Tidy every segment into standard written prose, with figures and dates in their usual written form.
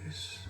Pues.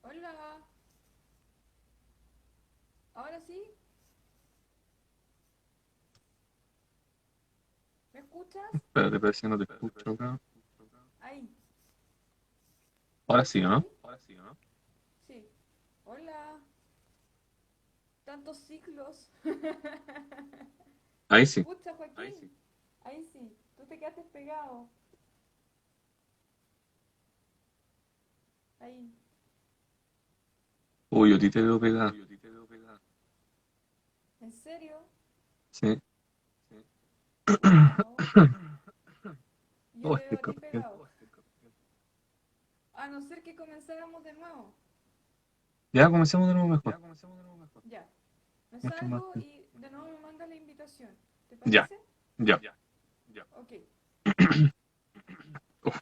Hola, ahora sí, ¿me escuchas? Espérate, parece que no te escucho acá. Ahí, Ahora sí, ¿o ¿ahí? no? Sí. Hola, tantos ciclos. Ahí ¿Me sí. escuchas, Joaquín? Ahí sí, tú te quedaste pegado. Ahí. Uy, yo a ti te veo pegada. ¿En serio? Sí. Wow. Yo Oh, te este veo a ti campeón. pegado. A no ser que comenzáramos de nuevo. Ya comencemos de nuevo mejor. Ya. Me Mucho más. salgo y de nuevo me mandas la invitación. ¿Te Ya, parece? ya. Ok. Uf.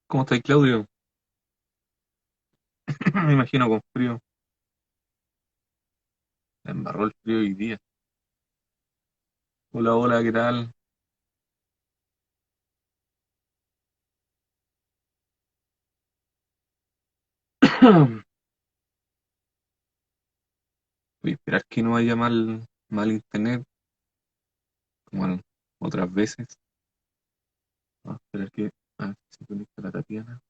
¿Cómo estáis, Claudio? Me imagino con frío. Me embarró el frío hoy día. Hola, hola, ¿qué tal? Voy a esperar que no haya mal internet, como otras veces. Vamos a esperar que a ver si se conecta la Tatiana.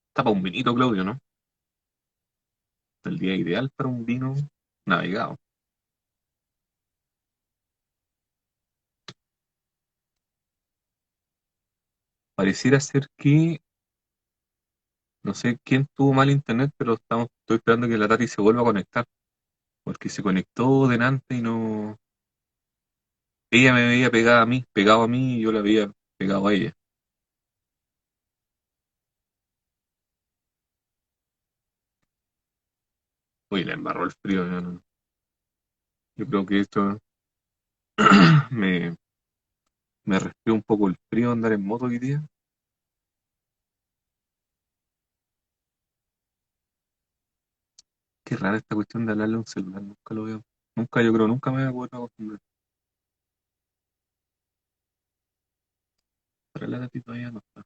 Está para un vinito, Claudio, ¿no? El día ideal para un vino navegado. Pareciera ser que no sé quién tuvo mal internet, pero estoy esperando que la Tati se vuelva a conectar, porque se conectó delante y no. Ella me veía pegado a mí y yo la veía pegado a ella. Uy, la embarró el frío. Yo creo que esto me, me resfrió un poco el frío andar en moto hoy día. Qué rara esta cuestión de hablarle a un celular, nunca lo veo. Nunca, yo creo, nunca me voy a poder acostumbrar. Pero la Tati todavía no está.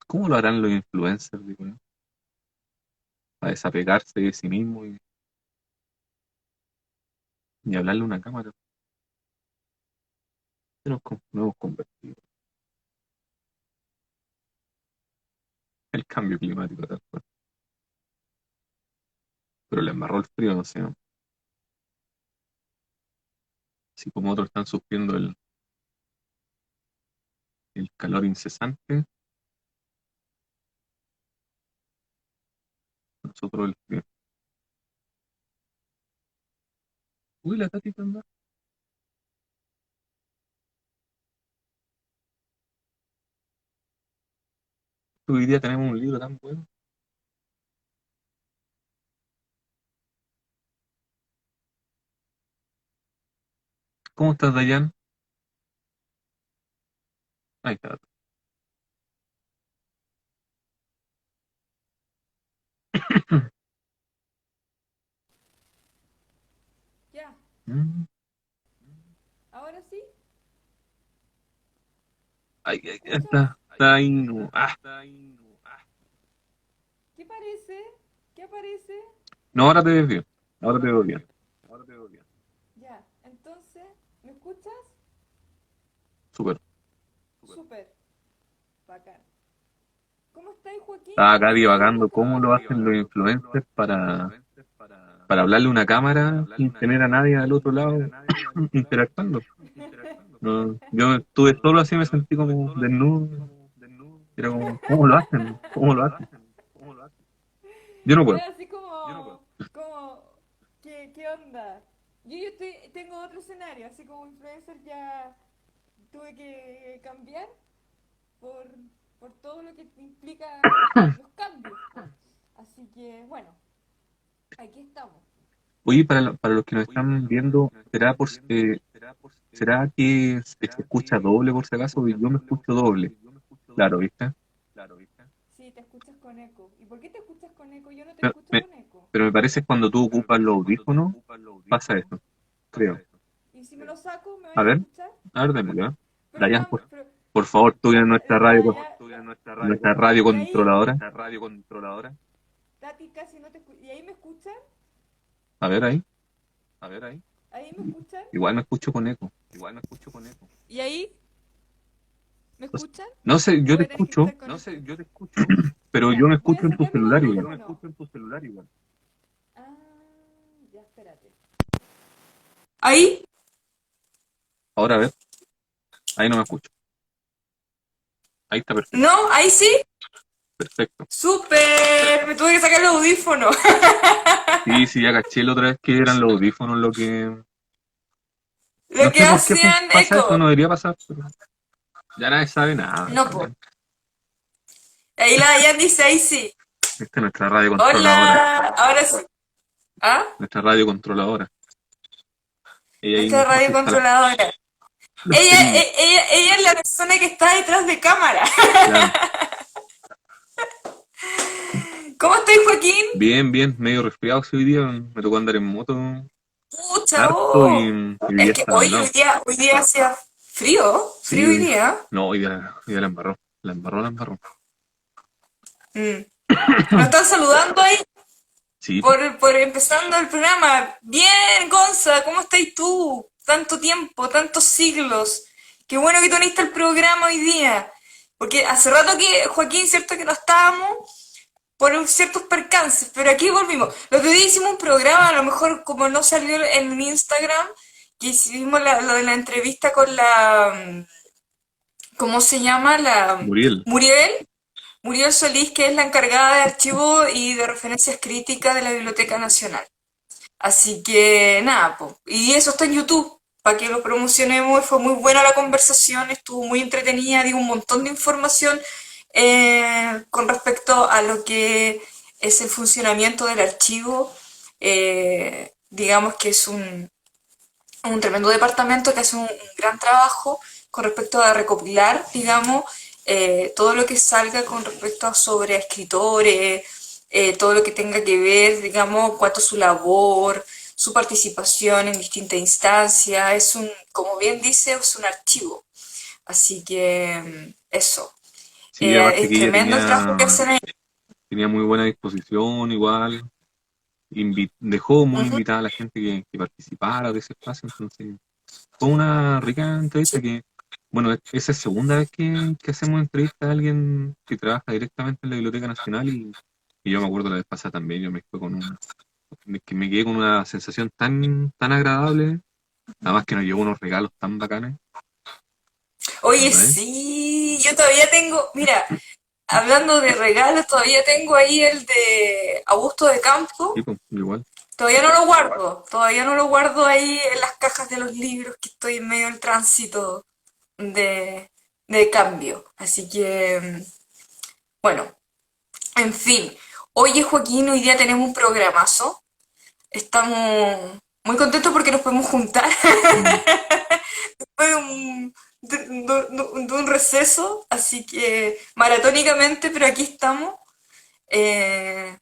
¿Cómo lo harán los influencers, digo yo? A desapegarse de sí mismo y hablarle a una cámara. Nos hemos convertido. El cambio climático, tal cual. Pero le embarró el frío, no sé, ¿no? Así como otros están sufriendo el calor incesante, nosotros el frío. Uy, la Tati anda. Hoy día tenemos un libro tan bueno. ¿Cómo estás, Dayan? Ahí está. Ya, Mm. ahora sí, Ay, ¿me ay, escuchas? está ahí. No. Ah, ¿Qué parece? ¿Qué aparece? no, ahora te ves bien. Ahora te veo bien. Ya, entonces, ¿me escuchas? Súper. Súper, bacán. ¿Cómo estáis, Joaquín? Estaba acá Bienvenido, divagando guapo. cómo lo hacen los influencers para hablarle a una cámara sin tener a nadie al otro lado interactuando. No, yo estuve solo así, me sentí como desnudo. Era como, ¿cómo lo hacen? ¿Cómo lo hacen? Yo no puedo. Es así como, ¿qué onda? Tengo otro escenario, así como influencer ya tuve que cambiar por, por todo lo que implica los cambios, po. Así que, bueno, aquí estamos. Oye, para los que nos están viendo, ¿será que se escucha doble por si acaso? Yo me escucho doble. Claro, ¿viste? Sí, te escuchas con eco. ¿Y por qué te escuchas con eco? Yo no te Pero escucho me, con eco. pero me parece que cuando tú ocupas los audífonos, pasa eso, creo. Y si me lo saco, ¿me A vais a ver, escuchar? a ver, démosle, ¿eh? Pero Dayan, no, pero por favor, tú en nuestra radio, nuestra radio y ahí, controladora. Tati casi no te escucha. ¿Y ahí me escuchan? A ver ahí. ¿Ahí me escuchan? Igual me escucho con eco. ¿Y ahí me O sea, escuchan? no sé, ¿O yo te voy a tener que escucho, estar con esto? pero yo Ya, me voy a escucho en tu sacar los celular igual. audífonos. Ah, ya, espérate. ¿Ahí? Ahora a ver, ahí no me escucho. Ahí está perfecto. ¿No? ¿Ahí sí? Perfecto. ¡Súper! Me tuve que sacar los audífonos. Sí, sí, ya caché la otra vez que eran los audífonos lo que... No Lo que sé por qué hacían pasa eso, eco. no debería pasar, pero ya nadie sabe nada. No, po. Ahí la Dayan dice, ahí sí. Esta es nuestra radio controladora. Hola. Ahora sí. ¿Ah? Nuestra radio controladora. Ella ahí Nuestra radio maneja controladora. los perillos. Ella es la persona que está detrás de cámara. Claro. ¿Cómo estás, Joaquín? Bien, bien, medio resfriado ese hoy día. Me tocó andar en moto Pucha, harto oh. y hoy Es día que estaba helado. hoy día hacía frío. Sí, Frío hoy día. no, hoy día la embarró. La embarró, la embarró. Mm. Nos están saludando ahí Sí, por empezando el programa. Bien, Gonza, ¿cómo estás tú? Tanto tiempo, tantos siglos. Qué bueno que tú uniste el programa hoy día. Porque hace rato que, Joaquín, cierto que no estábamos por ciertos percances, pero aquí volvimos. Los otro día hicimos un programa, a lo mejor como no salió en mi Instagram, que hicimos lo de la entrevista con ¿cómo se llama? Muriel. Muriel. Muriel Solís, que es la encargada de archivo y de referencias críticas de la Biblioteca Nacional. Así que nada, po. Y eso está en YouTube, para que lo promocionemos. Fue muy buena la conversación, estuvo muy entretenida, dio un montón de información con respecto a lo que es el funcionamiento del archivo. Digamos que es un tremendo departamento que hace un gran trabajo con respecto a recopilar, digamos, todo lo que salga con respecto a sobre escritores, todo lo que tenga que ver, digamos, cuanto a su labor, su participación en distintas instancias. Es como bien dice, es un archivo. Así que eso. Sí, aparte Es que ella tremendo el trabajo que hacen ahí. tenía muy buena disposición, igual. Dejó muy Ujú. invitada a la gente que participara de ese espacio, entonces fue una rica entrevista Sí. que, bueno, esa es segunda vez que hacemos entrevista a alguien que trabaja directamente en la Biblioteca Nacional y yo me acuerdo la vez pasada también, yo que me quedé con una sensación tan agradable, además que nos llevó unos regalos tan bacanes, Oye, ¿verdad? sí, yo todavía tengo, mira, hablando de regalos, todavía tengo ahí el de Augusto de Sí, Campo. pues, igual. Todavía no lo guardo ahí en las cajas de los libros que estoy en medio del tránsito de, de cambio. Así que, bueno, en fin. Oye, Joaquín, hoy día tenemos un programazo. Estamos muy contentos porque nos podemos juntar Mm. después de un receso, así que maratónicamente, pero aquí estamos. Eh,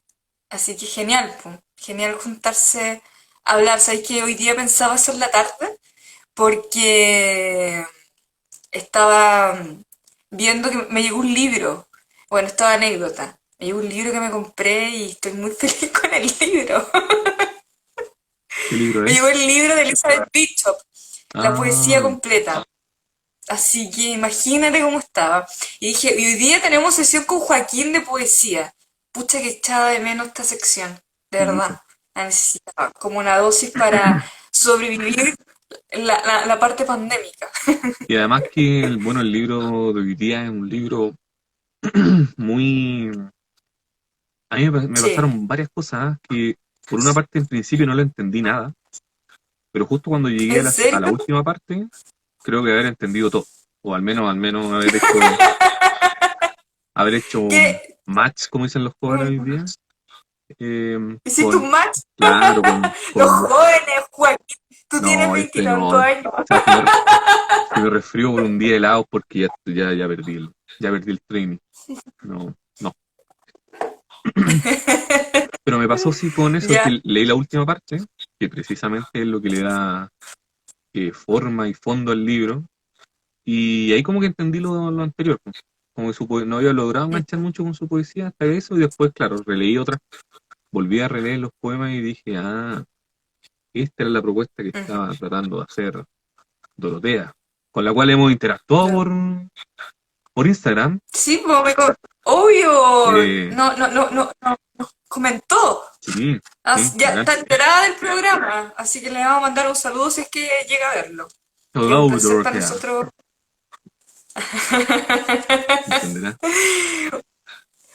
Así que genial, po. Genial juntarse a hablar. Sabéis que hoy día pensaba hacer la tarde porque estaba viendo que me llegó un libro. Bueno, estaba anécdota. Me llegó un libro que me compré y estoy muy feliz con el libro. ¿Qué libro Me es? llegó el libro de Elizabeth Bishop, la poesía Ah, completa. Así que imagínate cómo estaba. Y dije, y hoy día tenemos sesión con Joaquín de poesía. Pucha que echaba de menos esta sección, de sí, pues. verdad. La necesitaba como una dosis para sobrevivir la parte pandémica. Y además que, bueno, el libro de hoy día es un libro muy... A mí me Sí, pasaron varias cosas que, por una parte, en principio no lo entendí nada, pero justo cuando llegué a ¿en a la serio? última parte, creo que haber entendido todo. O al menos haber hecho un ¿Qué? match, como dicen los jóvenes hoy día, ¿Hiciste con, un match? claro, Los jóvenes, Joaquín, tú tienes no, yo estoy, no, veintitantos o años. sea, si me resfrío por un día helado porque ya perdí el training. No, no. Pero me pasó sí con eso Ya. que leí la última parte, que precisamente es lo que le da forma y fondo al libro, y ahí como que entendí lo anterior, pues. Como que no había logrado enganchar mucho con su poesía hasta eso, y después, claro, releí otras, volví a releer los poemas y dije, ah, esta era la propuesta que estaba tratando de hacer Dorotea, con la cual hemos interactuado por Instagram. Sí, pues, obvio. Eh, No, nos comentó. sí, sí, Ya bacán. está enterada del programa, así que le vamos a mandar un saludo si es que llega a verlo. Que es un Hello, placer para Dorotea, nosotros. entenderá.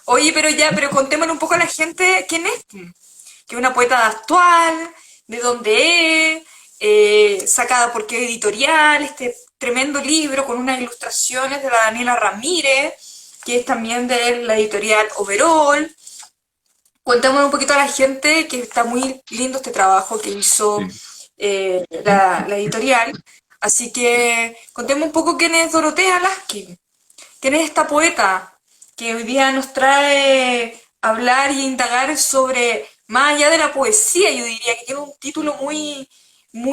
Oye, pero contémosle un poco a la gente quién es. Que es una poeta actual, de dónde es, sacada por qué editorial, este tremendo libro con unas ilustraciones de la Daniela Ramírez, que es también de la editorial Overall. Cuéntame un poquito a la gente que está muy lindo este trabajo que hizo Sí. la editorial. Así que contemos un poco quién es Dorotea Laskin, quién es esta poeta que hoy día nos trae a hablar y indagar sobre, más allá de la poesía, yo diría que tiene un título muy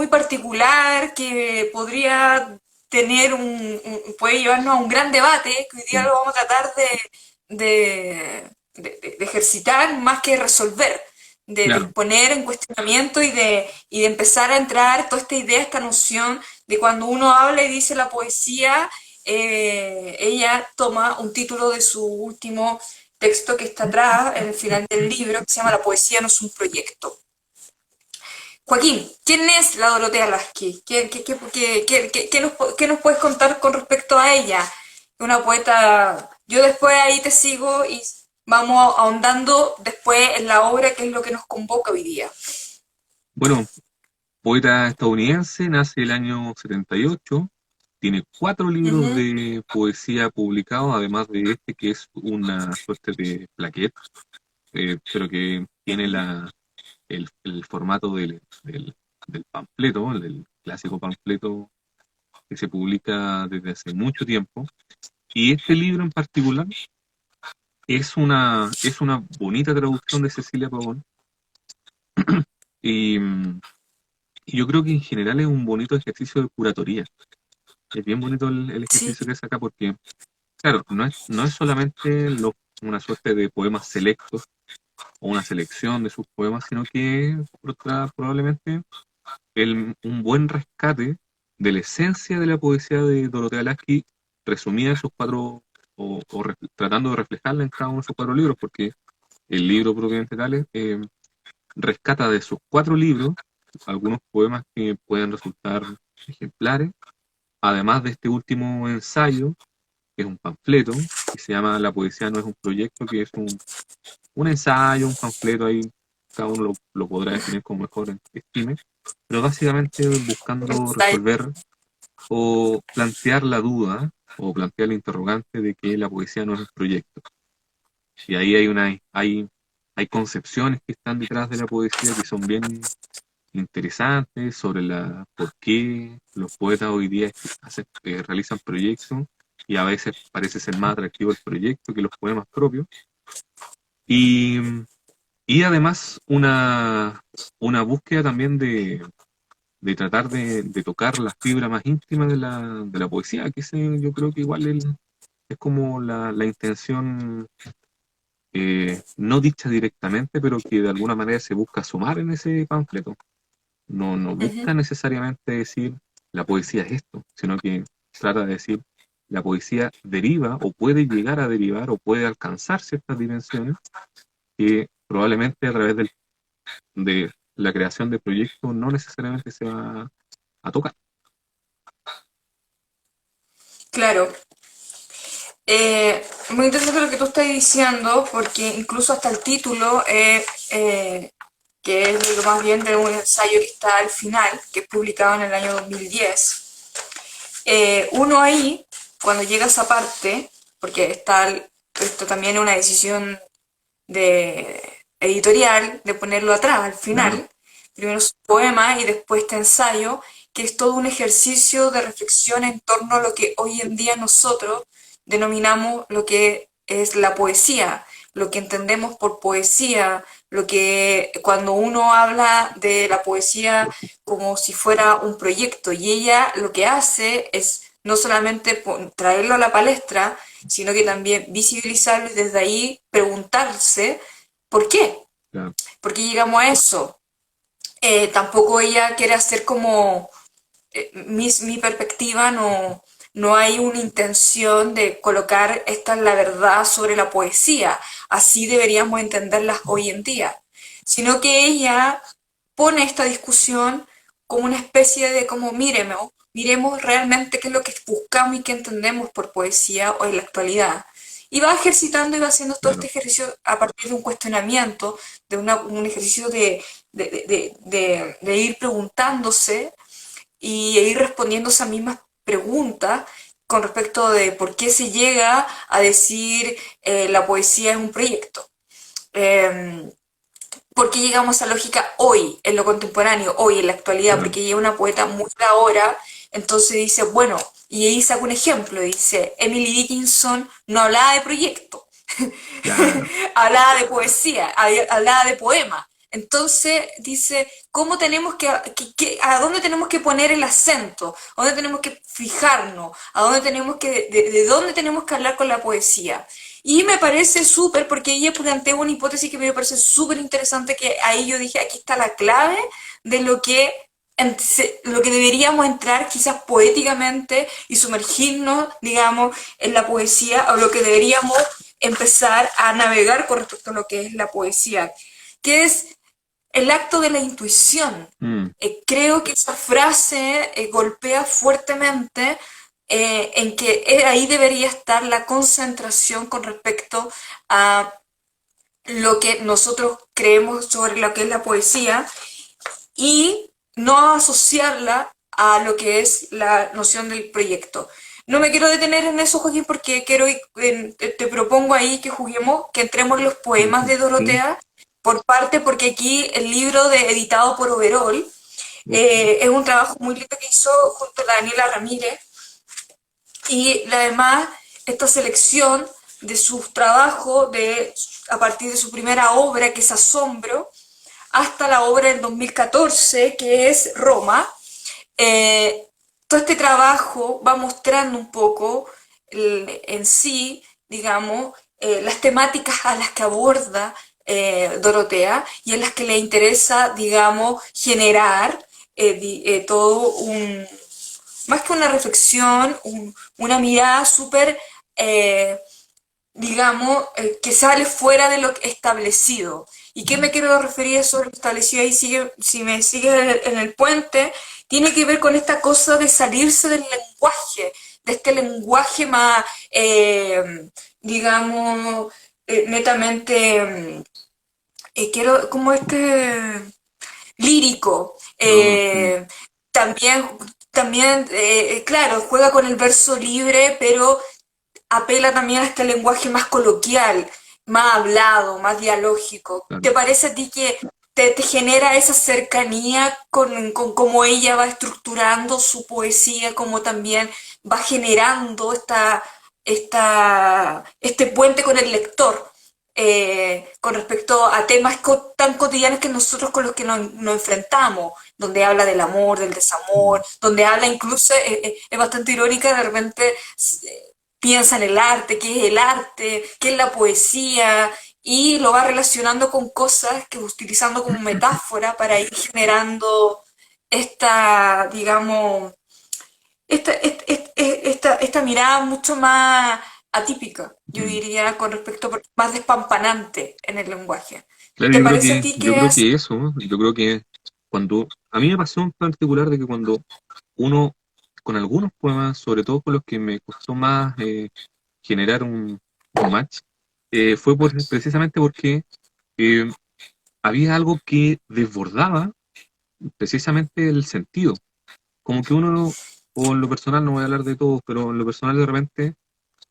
particular que podría tener puede llevarnos a un gran debate, que hoy día Sí, lo vamos a tratar de ejercitar más que resolver, de claro. poner en cuestionamiento y de empezar a entrar toda esta idea, esta noción de cuando uno habla y dice la poesía, ella toma un título de su último texto que está atrás, en el final del libro, que se llama La poesía no es un proyecto. Joaquín, ¿quién es la Dorotea Lasky? ¿Qué nos puedes contar con respecto a ella? Una poeta, yo después ahí te sigo y vamos ahondando después en la obra que es lo que nos convoca hoy día. Bueno, poeta estadounidense, nace el año 78, tiene 4 libros Ujú, de poesía publicados, además de este que es una suerte de plaquette, pero que tiene el formato del panfleto, del clásico panfleto que se publica desde hace mucho tiempo. Y este libro en particular es una bonita traducción de Cecilia Pavón. Y, y yo creo que en general es un bonito ejercicio de curatoría. Es bien bonito el sí, ejercicio que saca porque, claro, no es solamente una suerte de poemas selectos o una selección de sus poemas, sino que probablemente un buen rescate de la esencia de la poesía de Dorotea Lasky, resumida en sus 4, tratando de reflejarla en cada uno de sus 4 libros, porque el libro propiamente tal rescata de sus 4 libros algunos poemas que pueden resultar ejemplares, además de este último ensayo que es un panfleto, que se llama La poesía no es un proyecto, que es un ensayo, un panfleto ahí, cada uno lo podrá definir como mejor estime, pero básicamente buscando Está resolver o plantear la duda o plantear la interrogante de que la poesía no es un proyecto. Y ahí hay concepciones que están detrás de la poesía que son bien interesantes sobre por qué los poetas hoy día realizan proyectos y a veces parece ser más atractivo el proyecto que los poemas propios. Y, y además una búsqueda también de tratar de tocar la fibra más íntima de la poesía, que ese yo creo que igual es como la intención no dicha directamente, pero que de alguna manera se busca sumar en ese panfleto. No Ujú. busca necesariamente decir la poesía es esto, sino que trata de decir la poesía deriva o puede llegar a derivar o puede alcanzar ciertas dimensiones que probablemente a través de la creación de proyectos no necesariamente se va a tocar. claro. Muy interesante lo que tú estás diciendo, porque incluso hasta el título, que es lo más bien de un ensayo que está al final, que es publicado en el año 2010, uno ahí, cuando llega a esa parte, porque esto también es una decisión de editorial, de ponerlo atrás, al Claro, final, primero su poema y después este ensayo, que es todo un ejercicio de reflexión en torno a lo que hoy en día nosotros denominamos lo que es la poesía, lo que entendemos por poesía, lo que cuando uno habla de la poesía como si fuera un proyecto y ella lo que hace es no solamente traerlo a la palestra, sino que también visibilizarlo y desde ahí preguntarse por qué, claro, por qué llegamos a eso. Tampoco ella quiere hacer como mi perspectiva, no hay una intención de colocar esta es la verdad sobre la poesía, así deberíamos entenderlas hoy en día, sino que ella pone esta discusión como una especie de como miremos realmente qué es lo que buscamos y qué entendemos por poesía hoy en la actualidad. Y va ejercitando y va haciendo todo este claro. ejercicio a partir de un cuestionamiento, un ejercicio de ir preguntándose y ir respondiendo esas mismas preguntas con respecto de por qué se llega a decir la poesía es un proyecto. Eh, ¿Por qué llegamos a esa lógica hoy, en lo contemporáneo, hoy, en la actualidad? Claro, Porque llega una poeta muy de ahora, entonces dice, bueno, y ahí saca un ejemplo, dice, Emily Dickinson no hablaba de proyecto, claro, hablaba de poesía, hablaba de poema. Entonces dice, ¿cómo tenemos a dónde tenemos que poner el acento? ¿A dónde tenemos que fijarnos? ¿A dónde tenemos de dónde tenemos que hablar con la poesía? Y me parece súper, porque ella plantea una hipótesis que me parece súper interesante, que ahí yo dije, aquí está la clave de lo que deberíamos entrar quizás poéticamente y sumergirnos, digamos, en la poesía, o lo que deberíamos empezar a navegar con respecto a lo que es la poesía, que es el acto de la intuición. mm, Creo que esa frase golpea fuertemente en que ahí debería estar la concentración con respecto a lo que nosotros creemos sobre lo que es la poesía y no asociarla a lo que es la noción del proyecto. No me quiero detener en eso, Joaquín, porque te propongo ahí que juguemos, que entremos en los poemas de sí, Dorotea, por parte, porque aquí el libro editado por Overol es un trabajo muy lindo que hizo junto a Daniela Ramírez, y además esta selección de sus trabajos a partir de su primera obra, que es Asombro, hasta la obra del 2014, que es Roma. Eh, Todo este trabajo va mostrando un poco en sí, digamos, las temáticas a las que aborda Dorotea y en las que le interesa, digamos, generar todo más que una reflexión, una mirada súper eh, digamos, que sale fuera de lo establecido. ¿Y qué me quiero referir a sobre lo establecido? Ahí sigue, si me sigue en el puente, tiene que ver con esta cosa de salirse del lenguaje, este lenguaje más, digamos, netamente, quiero, como lírico. No, sí, También, también claro, juega con el verso libre, pero apela también a este lenguaje más coloquial, más hablado, más dialógico. claro. ¿Te parece a ti que te genera esa cercanía con cómo ella va estructurando su poesía, cómo también va generando este puente con el lector? Con respecto a temas tan cotidianos que nosotros con los que nos enfrentamos, donde habla del amor, del Mm, desamor, donde habla incluso, es bastante irónica, de repente piensa en el arte, qué es la poesía, y lo va relacionando con cosas que utilizando como metáfora para ir generando esta, digamos, esta mirada mucho más atípica, yo mm. diría, con respecto más despampanante en el lenguaje. Claro, ¿Te parece a ti yo que creo es que eso, ¿no? Yo creo que cuando, a mí me pasó en particular de que cuando uno, con algunos poemas, sobre todo con los que me costó más generar un match, precisamente porque eh, había algo que desbordaba precisamente el sentido. Como que uno, o en lo personal, no voy a hablar de todos, pero en lo personal de repente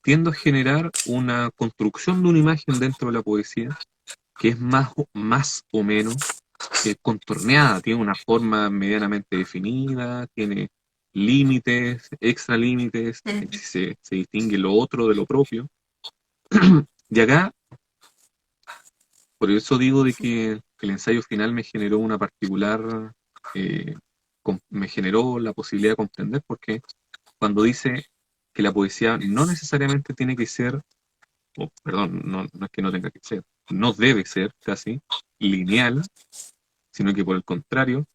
tiendo a generar una construcción de una imagen dentro de la poesía que es más o menos contorneada, tiene una forma medianamente definida, tiene límites, extra límites, mm, se distingue lo otro de lo propio. Y acá, por eso digo de que el ensayo final me generó una particular, eh, me generó la posibilidad de comprender, porque cuando dice que la poesía no necesariamente tiene que ser, o perdón, no es que no tenga que ser, no debe ser casi lineal, sino que por el contrario,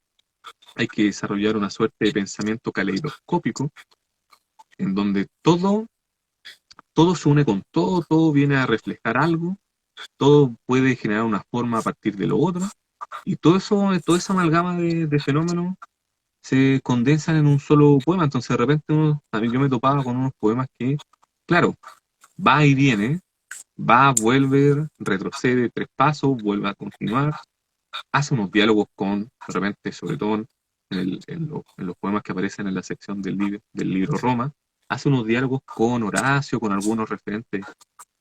hay que desarrollar una suerte de pensamiento caleidoscópico, en donde todo se une con todo, todo viene a reflejar algo, todo puede generar una forma a partir de lo otro, y todo eso, toda esa amalgama de fenómenos se condensan en un solo poema. Entonces de repente a mí yo me topaba con unos poemas que, claro, va y viene, va, vuelve, retrocede 3 pasos, vuelve a continuar, hace unos diálogos con, de repente, sobre todo en los poemas que aparecen en la sección del libro Roma, hace unos diálogos con Horacio, con algunos referentes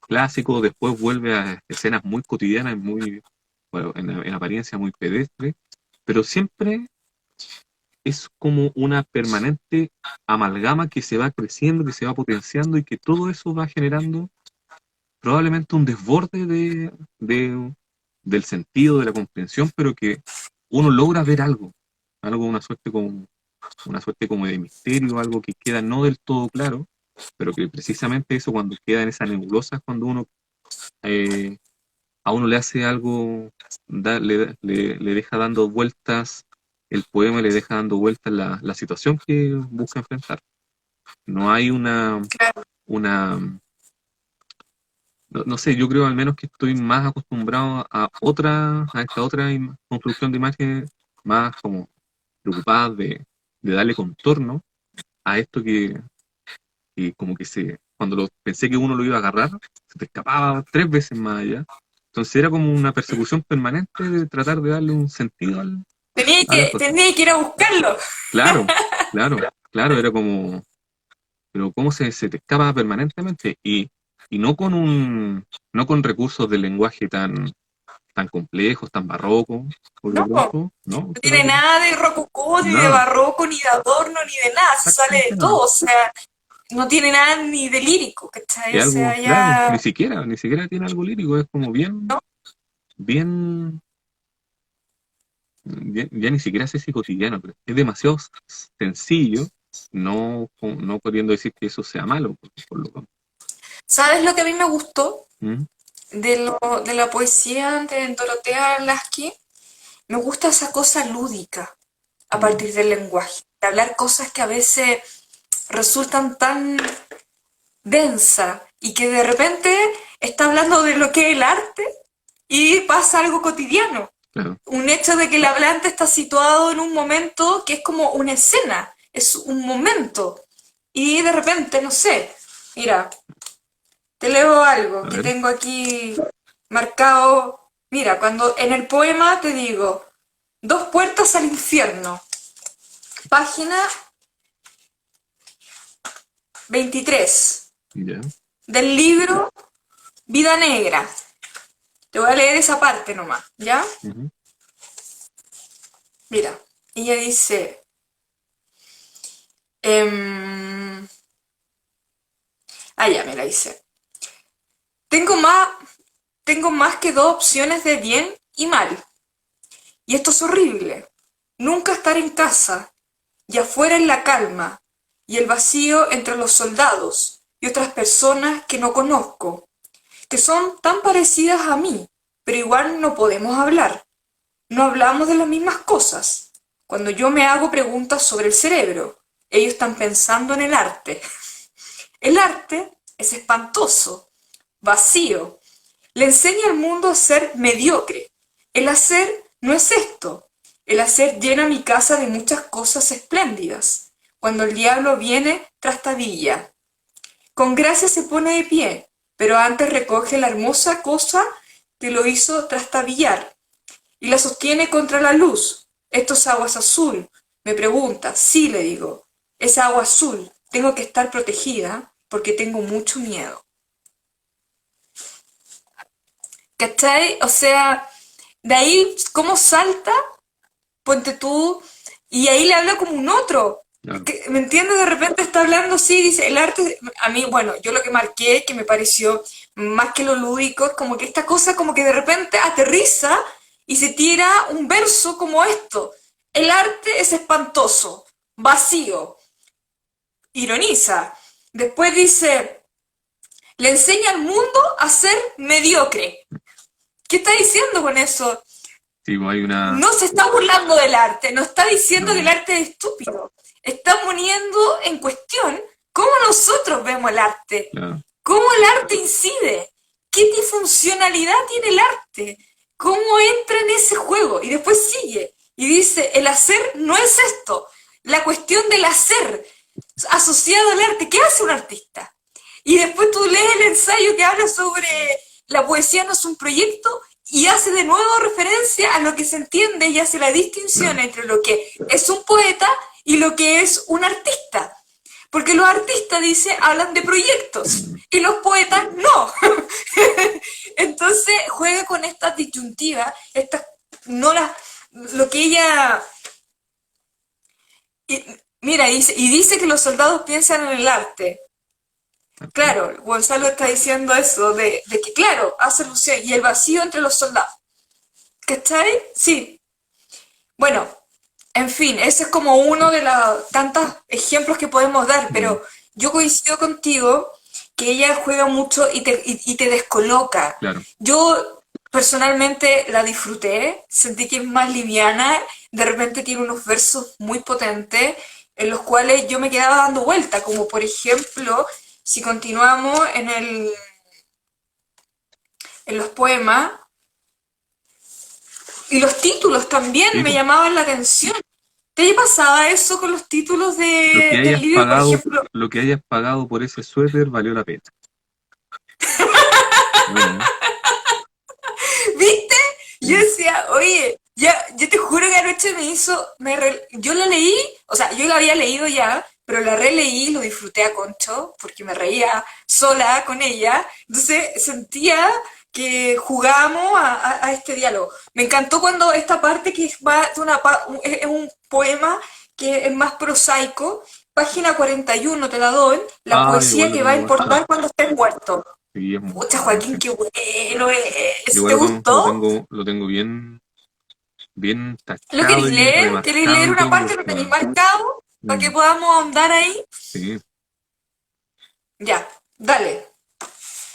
clásicos, después vuelve a escenas muy cotidianas, muy, bueno, en apariencia muy pedestre, pero siempre es como una permanente amalgama que se va creciendo, que se va potenciando y que todo eso va generando probablemente un desborde del sentido, de la comprensión, pero que uno logra ver algo, una suerte como de misterio, algo que queda no del todo claro, pero que precisamente eso cuando queda en esa nebulosa es cuando uno eh, a uno le hace algo, le deja dando vueltas el poema, le deja dando vueltas la situación que busca enfrentar. No hay claro, una no sé, yo creo al menos que estoy más acostumbrado a esta otra construcción de imagen, más como preocupada de darle contorno a esto que como que cuando pensé que uno lo iba a agarrar, se te escapaba 3 veces más allá. Entonces era como una persecución permanente de tratar de darle un sentido a la cosa. tenía que ir a buscarlo. Claro, claro, era como, pero cómo se te escapa permanentemente y no con recursos de lenguaje tan complejos, tan barrocos, por lo No, po. pronto, ¿no? No Pero tiene nada de rococó, ni de nada, barroco, ni de adorno, ni de nada, se sale exactamente de nada. todo, o sea, no tiene nada ni de lírico, ¿cachai? O Es sea, algo, claro, ya, ni siquiera tiene algo lírico, es como ¿no? bien, ya ni siquiera sé si cotidiano, pero es demasiado sencillo, no queriendo decir que eso sea malo, por lo tanto. ¿Sabes lo que a mí me gustó ¿Mm? de la poesía de Dorotea Lasky? Me gusta esa cosa lúdica a Mm, partir del lenguaje, de hablar cosas que a veces resultan tan densas y que de repente está hablando de lo que es el arte y pasa algo cotidiano. claro, Un hecho de que el hablante está situado en un momento que es como una escena, es un momento. y de repente, no sé, mira, te leo algo A que ver, tengo aquí marcado. Mira, cuando en el poema te digo, dos puertas al infierno, página 23 ya. del libro Vida Negra. Te voy a leer esa parte nomás, ¿ya? Ujú, Mira, ella dice, em, ya, me la dice. Tengo más, tengo más que dos opciones de bien y mal. Y esto es horrible. Nunca estar en casa, y afuera en la calma, y el vacío entre los soldados y otras personas que no conozco, que son tan parecidas a mí, pero igual no podemos hablar. No hablamos de las mismas cosas. Cuando yo me hago preguntas sobre el cerebro, ellos están pensando en el arte. El arte es espantoso, vacío. Le enseña al mundo a ser mediocre. El hacer no es esto. El hacer llena mi casa de muchas cosas espléndidas. Cuando el diablo viene, trastabilla. Con gracia se pone de pie, pero antes recoge la hermosa cosa que lo hizo trastabillar y la sostiene contra la luz. ¿Esto es agua azul? Me pregunta. Sí, le digo. Es agua azul. Tengo que estar protegida porque tengo mucho miedo. ¿Cachai? O sea, de ahí, ¿cómo salta? Ponte tú, y ahí le habla como un otro. claro. ¿Me entiendes? De repente está hablando así, dice, el arte, a mí, bueno, yo lo que marqué, que me pareció más que lo lúdico, es como que esta cosa como que de repente aterriza y se tira un verso como esto. El arte es espantoso, vacío, ironiza. Después dice, le enseña al mundo a ser mediocre. ¿Qué está diciendo con eso? Sí, pues hay una. No se está burlando del arte, no está diciendo que el No, arte es estúpido. Está poniendo en cuestión cómo nosotros vemos el arte, claro. cómo el arte incide, qué funcionalidad tiene el arte, cómo entra en ese juego. Y después sigue y dice, el hacer no es esto, la cuestión del hacer asociado al arte. ¿Qué hace un artista? Y después tú lees el ensayo que habla sobre la poesía no es un proyecto y hace de nuevo referencia a lo que se entiende y hace la distinción Claro. entre lo que es un poeta y lo que es un artista. Porque los artistas, dice, hablan de proyectos Mm, y los poetas no. Entonces juega con estas disyuntivas, estas, no las, lo que ella... Y, mira, y dice que los soldados piensan en el arte. ok. Claro, Gonzalo está diciendo eso, de que, claro, hace alusión, y el vacío entre los soldados. ¿Cachai? Sí. Bueno, en fin, ese es como uno de los tantos ejemplos que podemos dar, Mm, pero yo coincido contigo que ella juega mucho y te descoloca. claro. Yo personalmente la disfruté, sentí que es más liviana, de repente tiene unos versos muy potentes en los cuales yo me quedaba dando vuelta, como por ejemplo, si continuamos en los poemas, y los títulos también Sí, me pues, llamaban la atención. ¿Te pasaba eso con los títulos del libro? Por ejemplo, lo que hayas pagado por ese suéter valió la pena. Bueno, ¿eh? ¿viste? Yo Sí, decía, oye, ya, yo te juro que anoche me hizo, yo la leí, o sea, yo la había leído ya, pero la releí, lo disfruté a concho, porque me reía sola con ella, entonces sentía que jugábamos a este diálogo. Me encantó cuando esta parte que va de es un poema que es más prosaico, página 41 te la doy, la ah, igual poesía lo que va a tengo guardado. importar cuando estés muerto. Sí, Pucha, sí. Joaquín, qué bueno es. ¿Te Igual gustó? lo tengo bien, bien ¿Lo tachado queréis y leer? ¿Queréis remarcado leer y una todo parte? ¿Lo porque, tenéis bueno, marcado? Para que mm, podamos ahondar ahí. sí. Ya, dale.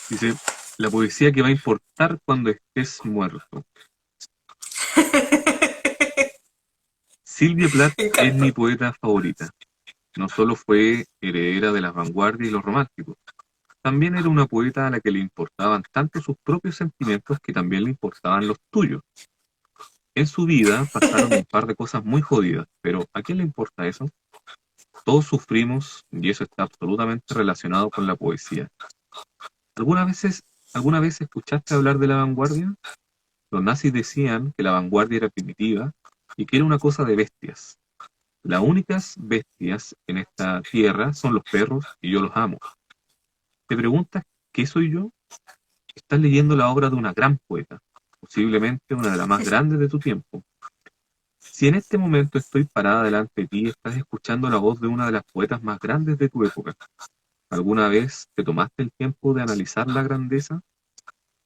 Dice, la poesía que va a importar cuando estés muerto. Silvia Plath Me es mi encantó. poeta favorita. No solo fue heredera de las vanguardias y los románticos, también era una poeta a la que le importaban tanto sus propios sentimientos que también le importaban los tuyos. En su vida pasaron un par de cosas muy jodidas, pero ¿a quién le importa eso? Todos sufrimos y eso está absolutamente relacionado con la poesía. ¿Alguna veces, ¿Alguna vez escuchaste hablar de la vanguardia? Los nazis decían que la vanguardia era primitiva y que era una cosa de bestias. Las únicas bestias en esta tierra son los perros y yo los amo. ¿Te preguntas qué soy yo? Estás leyendo la obra de una gran poeta, posiblemente una de las más grandes de tu tiempo. Si en este momento estoy parada delante de ti, estás escuchando la voz de una de las poetas más grandes de tu época. ¿Alguna vez te tomaste el tiempo de analizar la grandeza?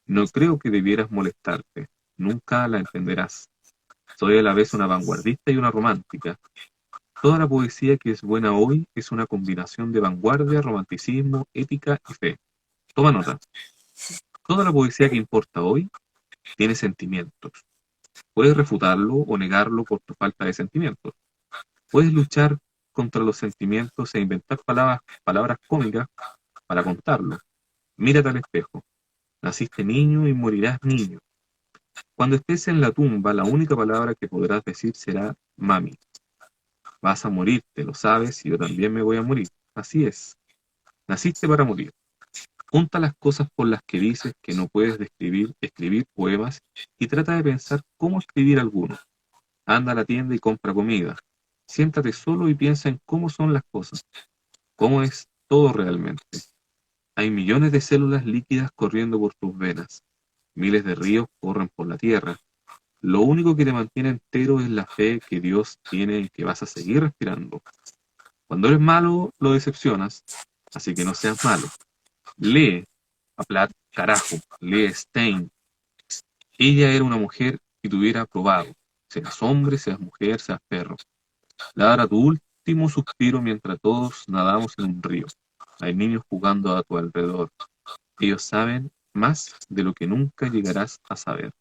No creo que debieras molestarte. Nunca la entenderás. Soy a la vez una vanguardista y una romántica. Toda la poesía que es buena hoy es una combinación de vanguardia, romanticismo, ética y fe. Toma nota. Toda la poesía que importa hoy tiene sentimientos. Puedes refutarlo o negarlo por tu falta de sentimientos. Puedes luchar contra los sentimientos e inventar palabras cómicas para contarlo. Mírate al espejo. Naciste niño y morirás niño. Cuando estés en la tumba, la única palabra que podrás decir será mami. Vas a morirte, lo sabes, y yo también me voy a morir. Así es. Naciste para morir. Junta las cosas por las que dices que no puedes escribir poemas y trata de pensar cómo escribir alguno. Anda a la tienda y compra comida. Siéntate solo y piensa en cómo son las cosas, cómo es todo realmente. Hay millones de células líquidas corriendo por tus venas. Miles de ríos corren por la tierra. Lo único que te mantiene entero es la fe que Dios tiene en que vas a seguir respirando. Cuando eres malo, lo decepcionas, así que no seas malo. Lee a Platt, carajo, lee Stein. Ella era una mujer que te hubiera probado. Seas hombre, seas mujer, seas perro. Ladra tu último suspiro mientras todos nadamos en un río. Hay niños jugando a tu alrededor. Ellos saben más de lo que nunca llegarás a saber.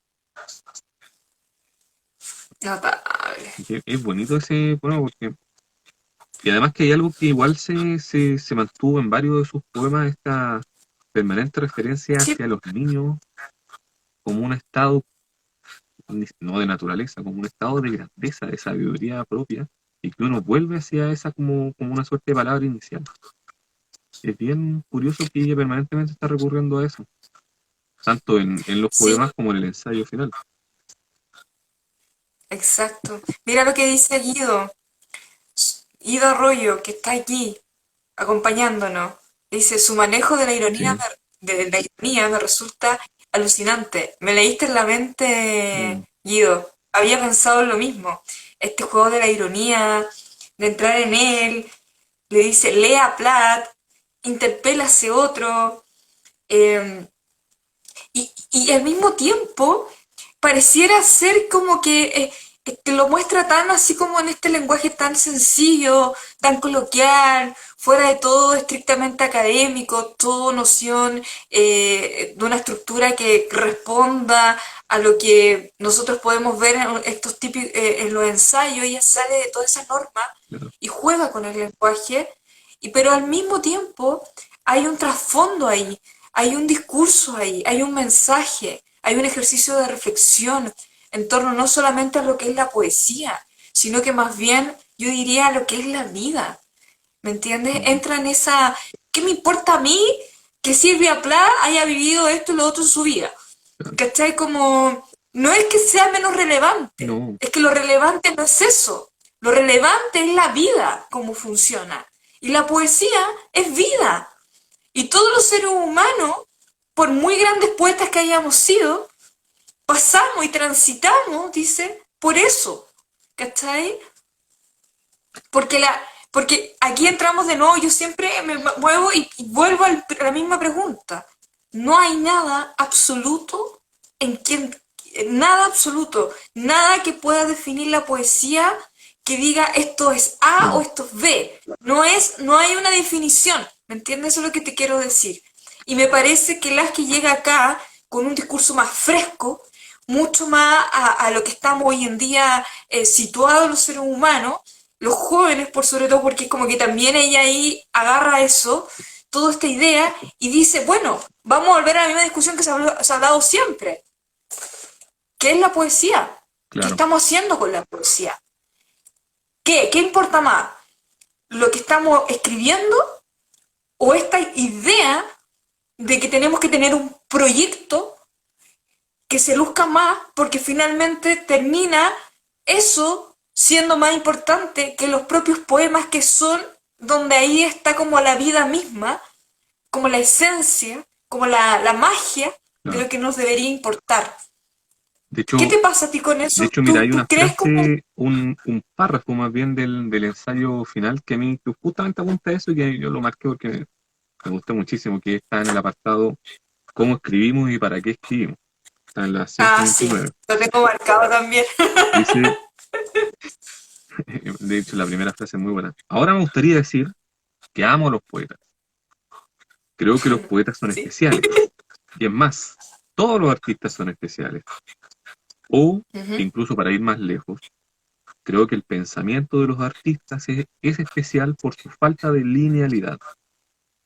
Notable. Y es bonito ese poema porque... Y además que hay algo que igual se mantuvo en varios de sus poemas, esta permanente referencia Sí, hacia los niños como un estado, no de naturaleza, como un estado de grandeza, de sabiduría propia, y que uno vuelve hacia esa como una suerte de palabra inicial. Es bien curioso que ella permanentemente está recurriendo a eso, tanto en los sí, poemas como en el ensayo final. exacto. Mira lo que dice Guido. Guido Arroyo, que está aquí acompañándonos. Dice, su manejo Sí. de la ironía me resulta alucinante. Me leíste en la mente, Mm, Guido. Había pensado en lo mismo. Este juego de la ironía, de entrar en él, le dice, lea a Platt, interpela a ese otro, eh, y al mismo tiempo pareciera ser como que te lo muestra tan así como en este lenguaje tan sencillo, tan coloquial, fuera de todo estrictamente académico, todo noción de una estructura que responda a lo que nosotros podemos ver en estos típicos, en los ensayos. Ella sale de toda esa norma claro. y juega con el lenguaje, pero al mismo tiempo hay un trasfondo ahí, hay un discurso ahí, hay un mensaje, hay un ejercicio de reflexión en torno no solamente a lo que es la poesía, sino que más bien yo diría a lo que es la vida. ¿Me entiendes? Mm, Entra en esa... ¿Qué me importa a mí que Silvia Plath haya vivido esto y lo otro en su vida? claro. ¿Cachai? Como... No es que sea menos relevante, No, es que lo relevante no es eso. Lo relevante es la vida, cómo funciona. Y la poesía es vida. Y todos los seres humanos, por muy grandes poetas que hayamos sido, pasamos y transitamos, dice, por eso. ¿Cachai? Porque, porque aquí entramos de nuevo, yo siempre me muevo y vuelvo a la misma pregunta. No hay nada absoluto en quien, nada absoluto, nada que pueda definir la poesía que diga esto es A o no, esto es B. No hay una definición. ¿Me entiendes? Eso es lo que te quiero decir. Y me parece que Lasky llega acá con un discurso más fresco, mucho más a lo que estamos hoy en día situados los seres humanos, los jóvenes por sobre todo, porque es como que también ella ahí agarra eso, toda esta idea, y dice, bueno, vamos a volver a la misma discusión que se ha hablado siempre. ¿Qué es la poesía? ¿Qué claro. estamos haciendo con la poesía? ¿Qué? ¿Qué importa más? lo que estamos escribiendo o esta idea de que tenemos que tener un proyecto que se luzca más porque finalmente termina eso siendo más importante que los propios poemas que son donde ahí está como la vida misma, como la esencia, como la magia de claro. lo que nos debería importar. De ¿Qué hecho, te pasa a ti con de eso? hecho, mira, ¿Tú, hay tú una crees como... frase, un párrafo más bien del ensayo final que a mí que justamente apunta a eso y que yo lo marqué porque me gustó muchísimo, que está en el apartado ¿Cómo escribimos y para qué escribimos? Está en la Ah, sí, 129. lo tengo marcado también. Dice, de hecho, la primera frase es muy buena. Ahora me gustaría decir que amo a los poetas. Creo que los poetas son Sí. especiales. Y es más, todos los artistas son especiales. O, Ujú. incluso para ir más lejos, creo que el pensamiento de los artistas es especial por su falta de linealidad.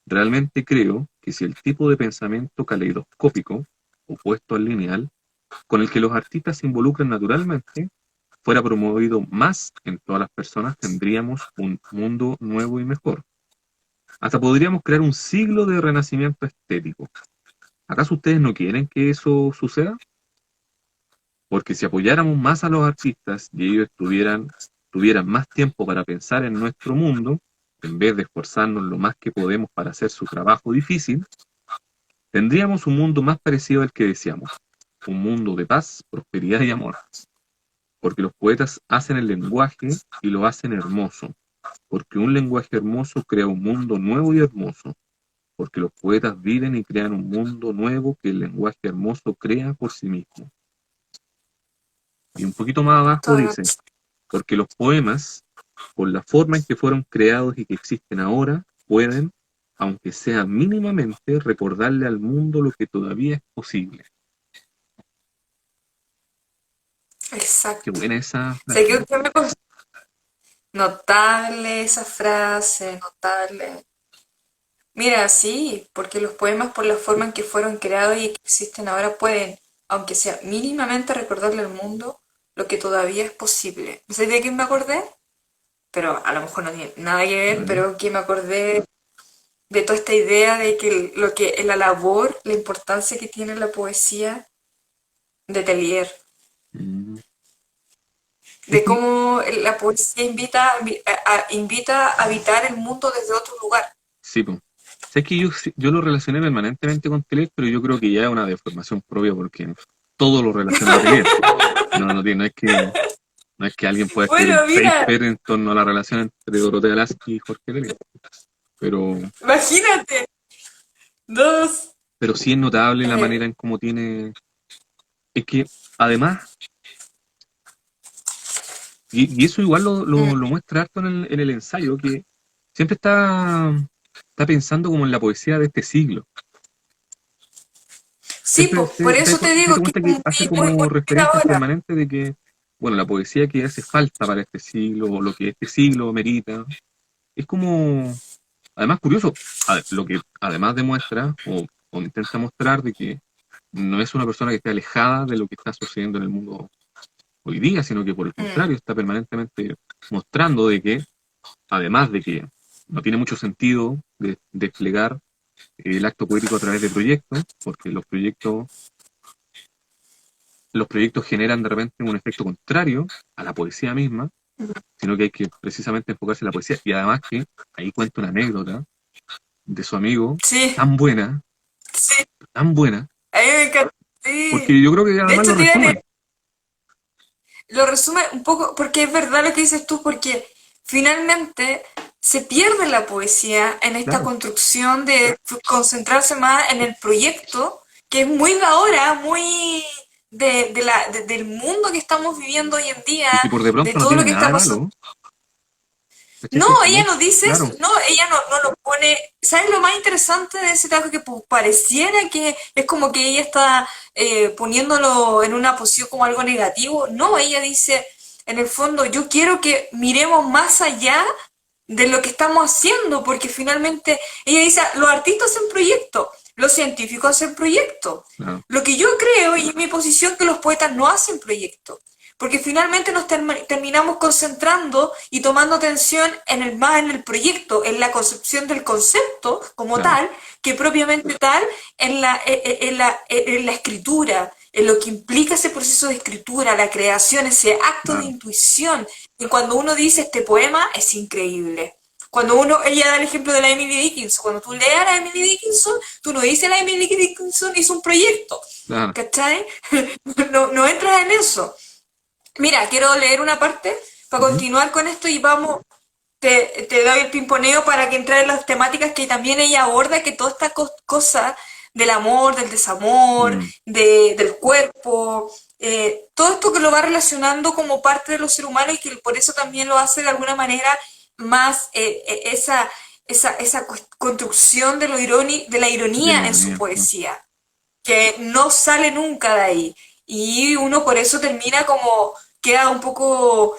Realmente creo que si el tipo de pensamiento caleidoscópico, opuesto al lineal, con el que los artistas se involucran naturalmente, fuera promovido más en todas las personas, tendríamos un mundo nuevo y mejor. Hasta podríamos crear un siglo de renacimiento estético. ¿Acaso ustedes no quieren que eso suceda? Porque si apoyáramos más a los artistas y ellos tuvieran más tiempo para pensar en nuestro mundo, en vez de esforzarnos lo más que podemos para hacer su trabajo difícil, tendríamos un mundo más parecido al que deseamos. Un mundo de paz, prosperidad y amor. Porque los poetas hacen el lenguaje y lo hacen hermoso. Porque un lenguaje hermoso crea un mundo nuevo y hermoso. Porque los poetas viven y crean un mundo nuevo que el lenguaje hermoso crea por sí mismo. Y un poquito más abajo Todo- dice, porque los poemas, por la forma en que fueron creados y que existen ahora, pueden, aunque sea mínimamente, recordarle al mundo lo que todavía es posible. Qué Exacto. buena esa Sé frase. que usted me costó notable esa frase, notable. Mira, sí, porque los poemas por la forma en que fueron creados y que existen ahora pueden, aunque sea mínimamente, recordarle al mundo lo que todavía es posible. No sé de quién me acordé, pero a lo mejor no tiene nada que A ver, ver. pero que me acordé de toda esta idea de que lo que la labor, la importancia que tiene la poesía de Tellier, Mm. de Es que, cómo la poesía invita a habitar el mundo desde otro lugar. sí, po. Sé que yo lo relacioné permanentemente con Teler, pero yo creo que ya es una deformación propia porque todo lo relaciona a Teler. No es que alguien pueda escribir un Bueno, mira, paper en torno a la relación entre Dorotea Lasky y Jorge Teler. Pero, imagínate, dos. pero sí es notable la eh, manera en cómo tiene. Es que, además, y eso igual lo mm, muestra harto en el ensayo, que siempre está pensando como en la poesía de este siglo. sí, Siempre pues, por eso te se da digo que cuenta es que hace muy como de referencias ahora. permanentes de que, bueno, la poesía que hace falta para este siglo, o lo que este siglo merita, es como, además curioso, lo que además demuestra, o intenta mostrar, de que no es una persona que esté alejada de lo que está sucediendo en el mundo hoy día, sino que por el Mm, contrario, está permanentemente mostrando de que, además de que no tiene mucho sentido desplegar el acto poético a través de proyectos, porque los proyectos generan de repente un efecto contrario a la poesía misma, sino que hay que precisamente enfocarse en la poesía. Y además que ahí cuenta una anécdota de su amigo, sí, tan buena, sí, tan buena, a mí me encanta. Sí. porque yo creo que De además lo hecho, resume. lo resume un poco, porque es verdad lo que dices tú, porque finalmente se pierde la poesía en esta Claro, construcción de concentrarse más en el proyecto, que es muy de ahora, muy del mundo que estamos viviendo hoy en día, y que por de de pronto no todo lo tiene que nada está de pasando. malo, ¿cachai? No, Que ella no dice eso, claro, no, ella no lo pone. ¿Sabes lo más interesante de ese trabajo? Que pareciera que es como que ella está poniéndolo en una posición como algo negativo. No, ella dice, en el fondo, yo quiero que miremos más allá de lo que estamos haciendo, porque finalmente ella dice, los artistas hacen proyectos, los científicos hacen proyectos. claro, Lo que yo creo, y es mi posición, que los poetas no hacen proyectos. porque finalmente nos terminamos concentrando y tomando atención más en el proyecto, en la concepción del concepto como claro, tal, que propiamente tal en la escritura, en lo que implica ese proceso de escritura, la creación, ese acto de claro, intuición. Y cuando uno dice este poema es increíble. Ella da el ejemplo de la Emily Dickinson, cuando tú leas a la Emily Dickinson, tú no dices la Emily Dickinson hizo un proyecto, claro. ¿cachai? No entras en eso. Mira, quiero leer una parte para Ujú. continuar con esto y vamos, te doy el pimponeo para que entre en las temáticas que también ella aborda, que toda esta cosa del amor, del desamor, Mm, del cuerpo, todo esto que lo va relacionando como parte de los seres humanos y que por eso también lo hace de alguna manera más esa construcción de la de la ironía en su ironía, ¿no? poesía, que no sale nunca de ahí. Y uno por eso termina como, queda un poco,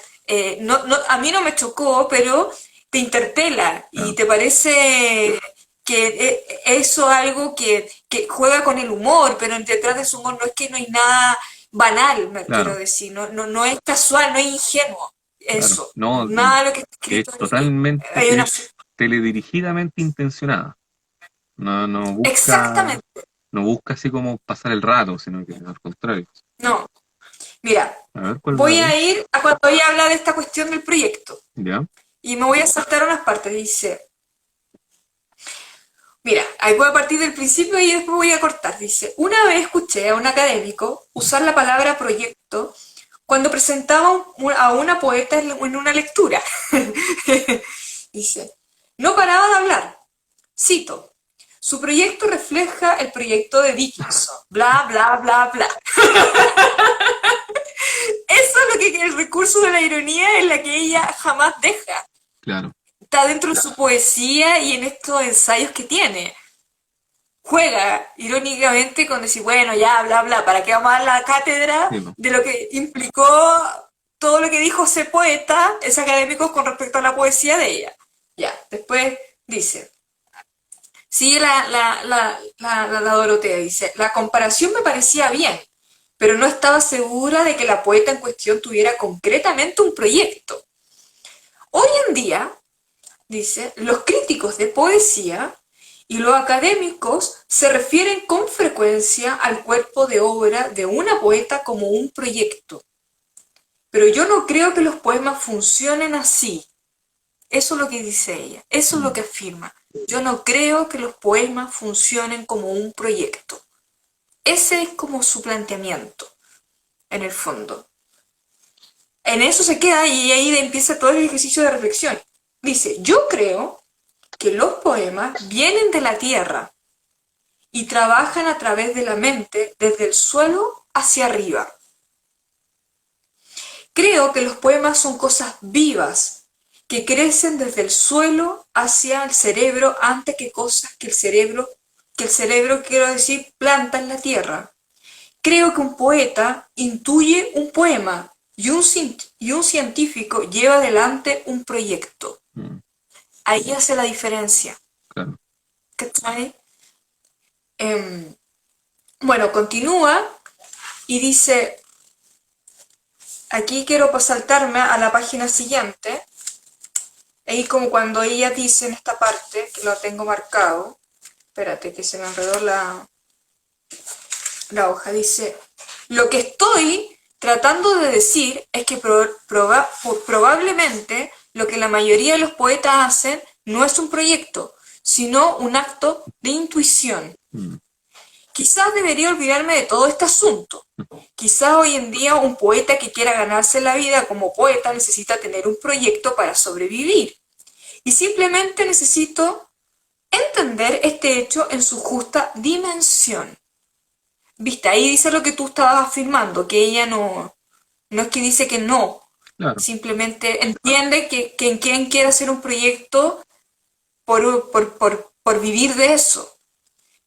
a mí no me chocó, pero te interpela y Claro, te parece que eso es algo que juega con el humor, pero detrás de su humor no es que no hay nada banal, me quiero claro, decir, no es casual, no es ingenuo, claro. eso, No, nada de lo que está es escrito ahí. totalmente, Hay una... es teledirigidamente intencionada. No, Exactamente, no busca así como pasar el rato, sino que al contrario. no. Mira, A ver, ¿cuál va voy ahí? a ir a cuando ella habla de esta cuestión del proyecto. ¿Ya? Y me voy a saltar unas partes. Dice, mira, ahí voy a partir del principio y después voy a cortar. Dice, una vez escuché a un académico usar la palabra proyecto cuando presentaba a una poeta en una lectura. Dice, no paraba de hablar. Cito, su proyecto refleja el proyecto de Dickinson. Bla, bla, bla, bla. Eso es lo que el recurso de la ironía en la que ella jamás deja. Claro. Está dentro de su poesía y en estos ensayos que tiene. Juega irónicamente con decir, bueno, ya, bla, bla, ¿para qué vamos a dar la cátedra Sí, po. de lo que implicó todo lo que dijo ese poeta, ese académico, con respecto a la poesía de ella? Ya, después dice, sigue la Dorotea, dice, la comparación me parecía bien, pero no estaba segura de que la poeta en cuestión tuviera concretamente un proyecto. Hoy en día, dice, los críticos de poesía y los académicos se refieren con frecuencia al cuerpo de obra de una poeta como un proyecto. Pero yo no creo que los poemas funcionen así. Eso es lo que dice ella, eso es lo Mm, que afirma. Yo no creo que los poemas funcionen como un proyecto. Ese es como su planteamiento, en el fondo. En eso se queda y ahí empieza todo el ejercicio de reflexión. Dice, yo creo que los poemas vienen de la tierra y trabajan a través de la mente desde el suelo hacia arriba. Creo que los poemas son cosas vivas que crecen desde el suelo hacia el cerebro antes que cosas que el cerebro, quiero decir, planta en la tierra. Creo que un poeta intuye un poema y un científico lleva adelante un proyecto. mm, Ahí hace la diferencia. claro. ¿Cachai? Em, bueno, continúa y dice, aquí quiero saltarme a la página siguiente, ahí como cuando ella dice en esta parte, que lo tengo marcado, espérate que se me enredó la hoja, dice, lo que estoy tratando de decir es que probablemente lo que la mayoría de los poetas hacen no es un proyecto, sino un acto de intuición. Mm, Quizás debería olvidarme de todo este asunto. Quizás hoy en día un poeta que quiera ganarse la vida como poeta necesita tener un proyecto para sobrevivir. Y simplemente necesito entender este hecho en su justa dimensión. Viste, ahí dice lo que tú estabas afirmando, que ella no es que dice que no, claro, simplemente entiende que en quien quiere hacer un proyecto por vivir de eso.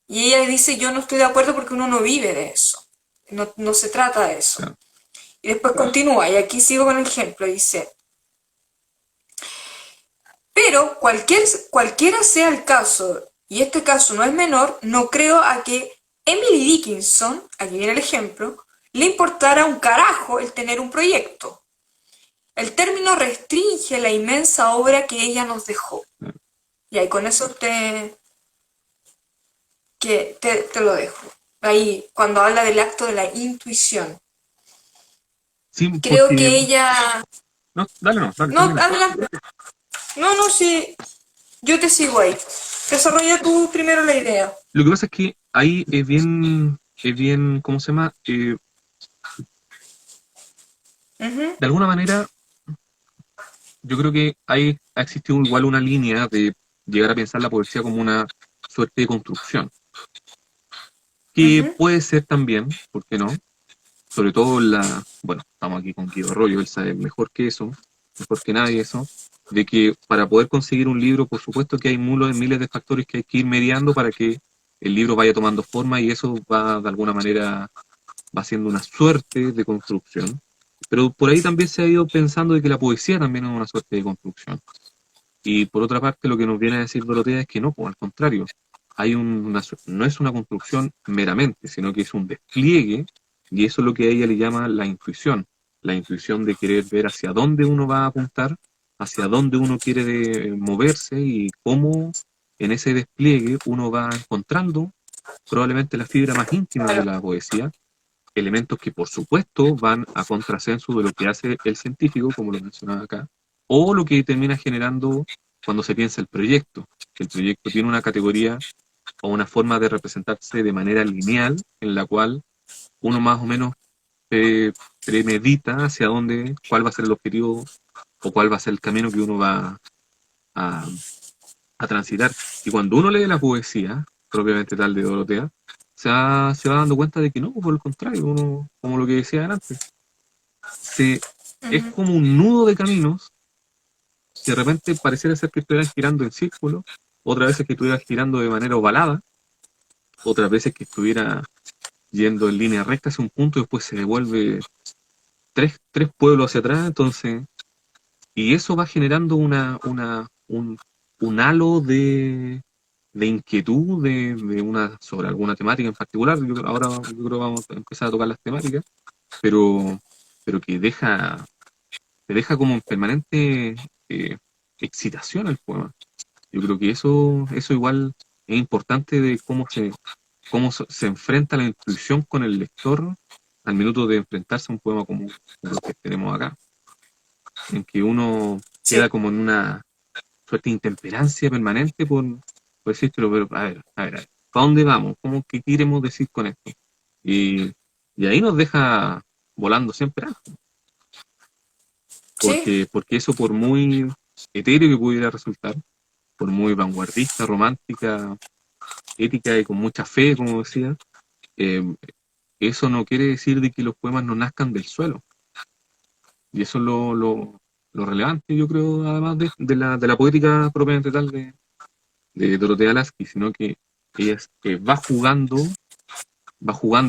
Y ella dice, yo no estoy de acuerdo porque uno no vive de eso. No se trata de eso. claro. Y después continúa, y aquí sigo con el ejemplo, dice, pero cualquiera sea el caso, y este caso no es menor, no creo a que Emily Dickinson, aquí viene el ejemplo, le importara un carajo el tener un proyecto. El término restringe la inmensa obra que ella nos dejó. Y ahí con eso te lo dejo. Ahí, cuando habla del acto de la intuición. Sí, Creo porque... que ella... No, dale, no, dale, No, termina. adelante. No, no, sí. Yo te sigo ahí. Desarrolla tú primero la idea. Lo que pasa es que ahí es bien, ¿cómo se llama? Ujú, De alguna manera, yo creo que ha existido igual una línea de llegar a pensar la poesía como una suerte de construcción, que ujú. puede ser también, ¿por qué no? Sobre todo bueno, estamos aquí con Guido Arroyo, él sabe mejor que eso, mejor que nadie eso, de que para poder conseguir un libro, por supuesto que hay miles de factores que hay que ir mediando para que el libro vaya tomando forma y eso va de alguna manera, va siendo una suerte de construcción. Pero por ahí también se ha ido pensando de que la poesía también es una suerte de construcción. Y por otra parte, lo que nos viene a decir Dorotea es que no, pues al contrario, no es una construcción meramente, sino que es un despliegue, y eso es lo que ella le llama la intuición de querer ver hacia dónde uno va a apuntar, hacia dónde uno quiere moverse y cómo en ese despliegue uno va encontrando probablemente la fibra más íntima de Claro. la poesía, elementos que por supuesto van a contrasenso de lo que hace el científico, como lo mencionaba acá, o lo que termina generando cuando se piensa el proyecto, que el proyecto tiene una categoría o una forma de representarse de manera lineal, en la cual uno más o menos premedita hacia dónde, cuál va a ser el objetivo o cuál va a ser el camino que uno va a, a transitar. Y cuando uno lee la poesía, propiamente tal de Dorotea, se va dando cuenta de que no, por el contrario, uno, como lo que decía antes, se, es Ujú. como un nudo de caminos que de repente pareciera ser que estuvieran girando en círculo, otras veces que estuviera girando de manera ovalada, otras veces que estuviera yendo en línea recta hacia un punto y después se devuelve tres pueblos hacia atrás, entonces, y eso va generando un halo de inquietud sobre alguna temática en particular. Ahora yo creo que vamos a empezar a tocar las temáticas, pero, pero te deja como en permanente excitación el poema. Yo creo que eso igual es importante de se enfrenta la intuición con el lector al minuto de enfrentarse a un poema como el que tenemos acá, en que uno Sí. queda como en una suerte de intemperancia permanente por decir, pero, a ver, ¿para dónde vamos? ¿Qué queremos decir con esto? Y, y ahí nos deja volando siempre alto, Sí. porque eso por muy etéreo que pudiera resultar, por muy vanguardista, romántica, ética y con mucha fe, como decía, eh, eso no quiere decir de que los poemas no nazcan del suelo. Y eso es lo relevante, yo creo, además de la poética propiamente tal de Dorotea Lasky, sino que ella va jugando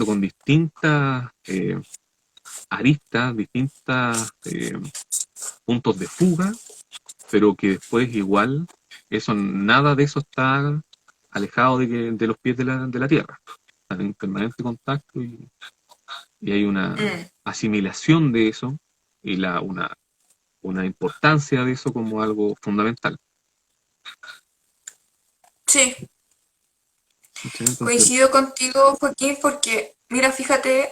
con distintas aristas, distintas puntos de fuga, pero que después igual nada de eso está alejado de los pies de la tierra. Están en permanente contacto y hay una Mm. asimilación de eso y una importancia de eso como algo fundamental. Sí. ¿Sí? Entonces, Coincido contigo, Joaquín, porque, mira, fíjate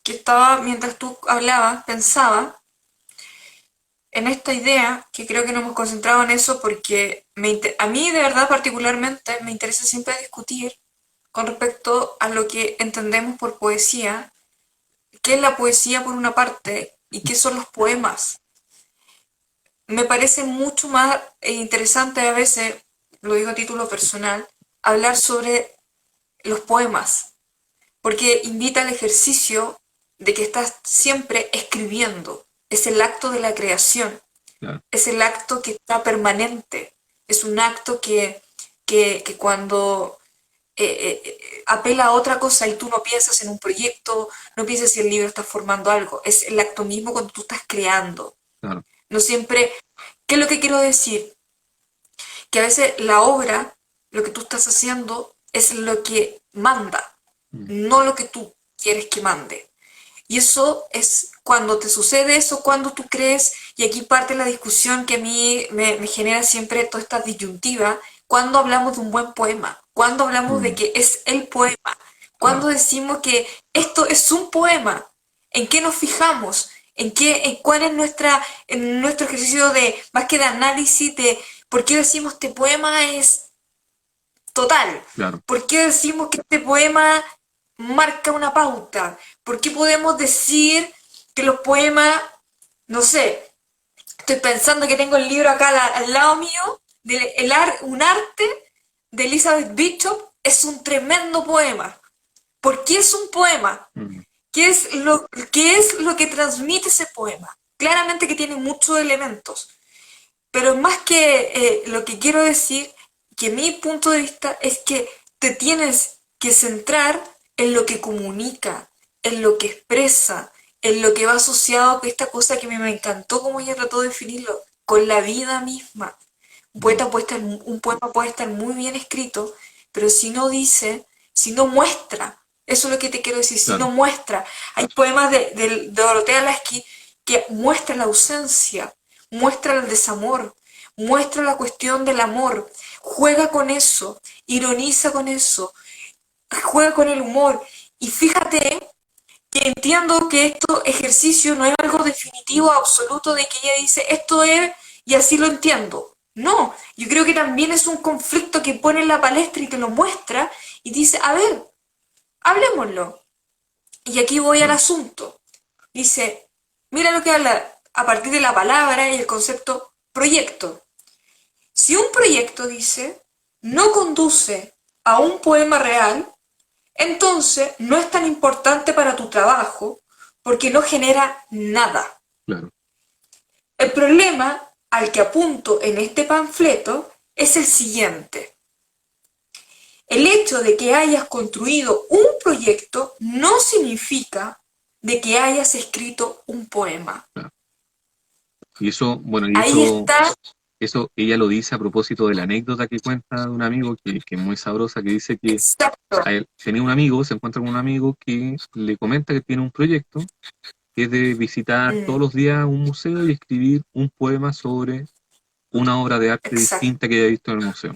que estaba, mientras tú hablabas, pensaba en esta idea, que creo que nos hemos concentrado en eso porque a mí de verdad particularmente me interesa siempre discutir con respecto a lo que entendemos por poesía, qué es la poesía por una parte y qué son los poemas. Me parece mucho más interesante a veces, lo digo a título personal, hablar sobre los poemas, porque invita al ejercicio de que estás siempre escribiendo. Es el acto de la creación, claro, es el acto que está permanente, es un acto que cuando apela a otra cosa y tú no piensas en un proyecto, no piensas si el libro está formando algo, es el acto mismo cuando tú estás creando. claro. No siempre, ¿qué es lo que quiero decir? Que a veces la obra, lo que tú estás haciendo, es lo que manda, Mm, no lo que tú quieres que mande. Y eso es cuando te sucede eso, cuando tú crees, y aquí parte la discusión que a mí me genera siempre toda esta disyuntiva, cuando hablamos de un buen poema, cuando hablamos de Mm, que es el poema, cuando claro, decimos que esto es un poema, ¿en qué nos fijamos? En cuál es en nuestro ejercicio de, más que de análisis, de por qué decimos este poema es total? claro, ¿Por qué decimos que este poema marca una pauta? ¿Por qué podemos decir que los poemas, no sé, estoy pensando que tengo el libro acá al lado mío, un arte de Elizabeth Bishop, es un tremendo poema? ¿Por qué es un poema? mm, Qué es lo que transmite ese poema? Claramente que tiene muchos elementos, pero más que lo que quiero decir, que mi punto de vista es que te tienes que centrar en lo que comunica, en lo que expresa, en lo que va asociado con esta cosa que me encantó como ella trató de definirlo, con la vida misma. mm, Un poema puede estar muy bien escrito, pero si no dice, si no muestra, eso es lo que te quiero decir, si no claro, muestra. Hay poemas de Dorotea Lasky que muestran la ausencia, muestra el desamor, muestra la cuestión del amor, juega con eso, ironiza con eso, juega con el humor. Y fíjate que entiendo que esto ejercicio no es algo definitivo, absoluto, de que ella dice esto es y así lo entiendo. No, yo creo que también es un conflicto que pone en la palestra y te lo muestra y dice, a ver, hablemoslo. Y aquí voy al claro, asunto. Dice, mira lo que habla a partir de la palabra y el concepto proyecto. Si un proyecto, dice, no conduce a un poema real, entonces no es tan importante para tu trabajo porque no genera nada. claro, El problema al que apunto en este panfleto es el siguiente. El hecho de que hayas construido un proyecto no significa de que hayas escrito un poema. claro. Y eso, bueno, Ahí está, eso ella lo dice a propósito de la anécdota que cuenta de un amigo que es muy sabrosa, que dice que exacto. a él tenía un amigo, se encuentra con un amigo que le comenta que tiene un proyecto que es de visitar todos Mm, los días un museo y escribir un poema sobre una obra de arte exacto, distinta que haya visto en el museo.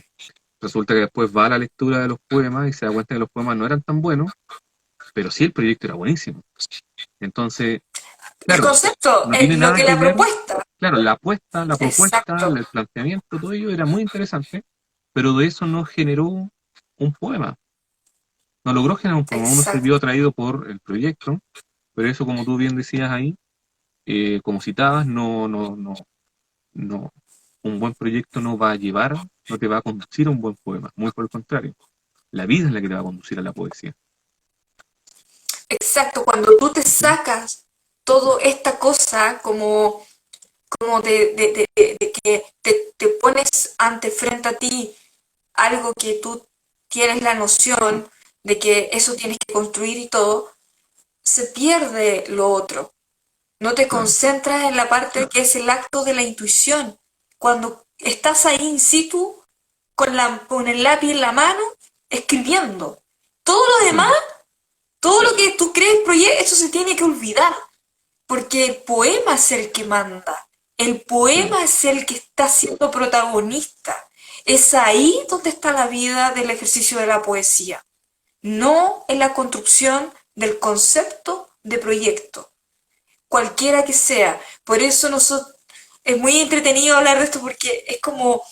Resulta que después va a la lectura de los poemas y se da cuenta que los poemas no eran tan buenos, pero sí el proyecto era buenísimo. Entonces, el claro, concepto, no tiene lo nada que que la ver, propuesta. claro, la apuesta, la propuesta, Exacto, el planteamiento, todo ello era muy interesante, pero de eso no generó un poema. No logró generar un poema, uno se vio exacto, atraído por el proyecto, pero eso, como tú bien decías ahí, como citabas, no, un buen proyecto no va a llevar, no te va a conducir a un buen poema, muy por el contrario. La vida es la que te va a conducir a la poesía. exacto. Cuando tú te ¿Mm? sacas toda esta cosa como de que te pones ante frente a ti algo que tú tienes la noción de que eso tienes que construir y todo, se pierde lo otro. No te Claro, concentras en la parte que es el acto de la intuición. Cuando estás ahí in situ, con el lápiz en la mano, escribiendo. Todo lo demás, claro, todo lo que tú crees, proyecto, eso se tiene que olvidar. Porque el poema es el que manda. El claro. poema es el que está siendo protagonista. Es ahí donde está la vida del ejercicio de la poesía, no en la construcción del concepto de proyecto, cualquiera que sea. Por eso nosotros es muy entretenido hablar de esto porque es como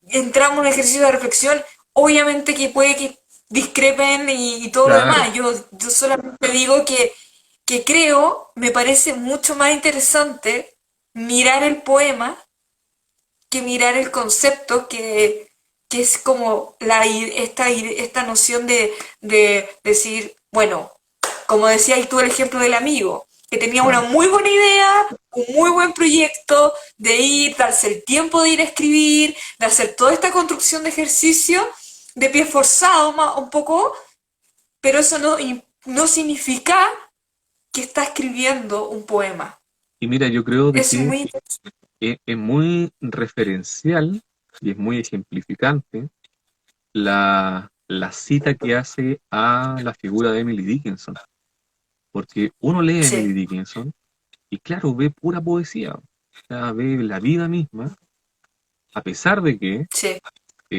entramos en un ejercicio de reflexión, obviamente que puede que discrepen y todo lo Claro. demás. Yo solamente digo que creo, me parece mucho más interesante mirar el poema que mirar el concepto que es como esta noción de decir, bueno, como decías tú el ejemplo del amigo, que tenía una Claro. muy buena idea, un muy buen proyecto, de ir, darse el tiempo de ir a escribir, de hacer toda esta construcción de ejercicio, de pie forzado un poco, pero eso no significa que está escribiendo un poema. Y mira, yo creo de Es que muy es muy referencial y es muy ejemplificante la cita que hace a la figura de Emily Dickinson, porque uno lee a Emily sí, Dickinson y claro, ve pura poesía, o sea, ve la vida misma, a pesar de que sí,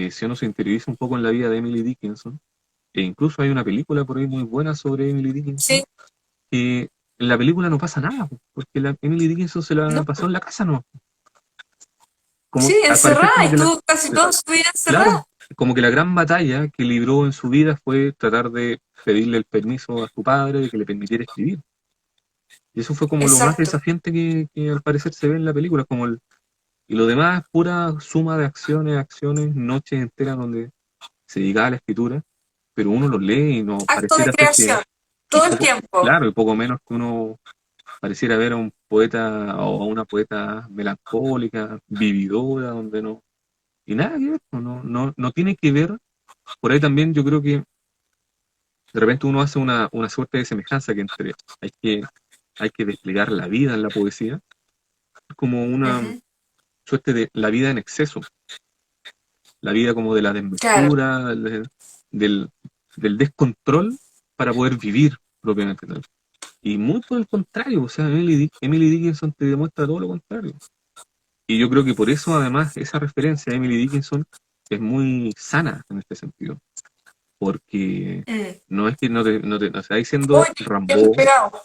si uno se interioriza un poco en la vida de Emily Dickinson, e incluso hay una película por ahí muy buena sobre Emily Dickinson, sí, que en la película no pasa nada, porque la Emily Dickinson se la ¿no? pasó en la casa, ¿no? Como, Sí, al parecer encerrada, como y que tú casi toda su vida claro, encerrada. como que la gran batalla que libró en su vida fue tratar de pedirle el permiso a su padre de que le permitiera escribir. Y eso fue como lo más Exacto. desafiante que al parecer se ve en la película, como y lo demás es pura suma de acciones, acciones, noches enteras donde se dedicaba a la escritura, pero uno lo lee y no Acto de pareciera ser que, creación, y todo el poco, tiempo. claro, y poco menos que uno pareciera ver a un poeta o a una poeta melancólica, vividora, donde no, y nada que ver, pues, no tiene que ver, por ahí también yo creo que de repente uno hace una suerte de semejanza que entre hay que, hay que desplegar la vida en la poesía, es como una Ujú. suerte de la vida en exceso, la vida como de la Claro, desmesura, del, del descontrol para poder vivir propiamente tal. Y muy por el contrario, o sea, Emily Dickinson te demuestra todo lo contrario. Y yo creo que por eso además esa referencia a Emily Dickinson es muy sana en este sentido, porque mm. no es que no está Uy, diciendo ya estoy Rambo, pegado.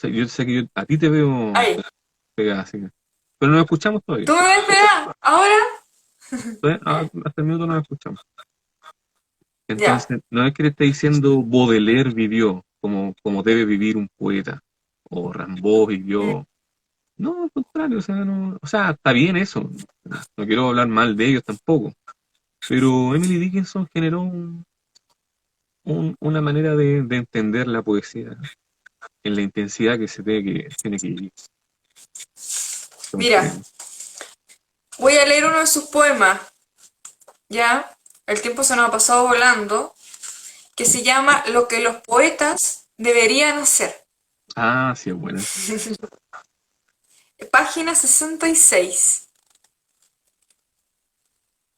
yo sé que a ti te veo Ahí. pegada así, pero no lo escuchamos todavía. ¿Tú me ves pegado? ¿Ahora? Hasta el minuto no lo escuchamos. Ya. Entonces, no es que le esté diciendo Baudelaire vivió como debe vivir un poeta, o Rimbaud Mm, vivió. No, al contrario, o sea, no, o sea, está bien eso. No quiero hablar mal de ellos tampoco. Pero Emily Dickinson generó una manera de entender la poesía en la intensidad que tiene que vivir. Mira, Entonces, voy a leer uno de sus poemas, ¿ya? El tiempo se nos ha pasado volando, que se llama Lo que los poetas deberían hacer. sí es buena. Página 66.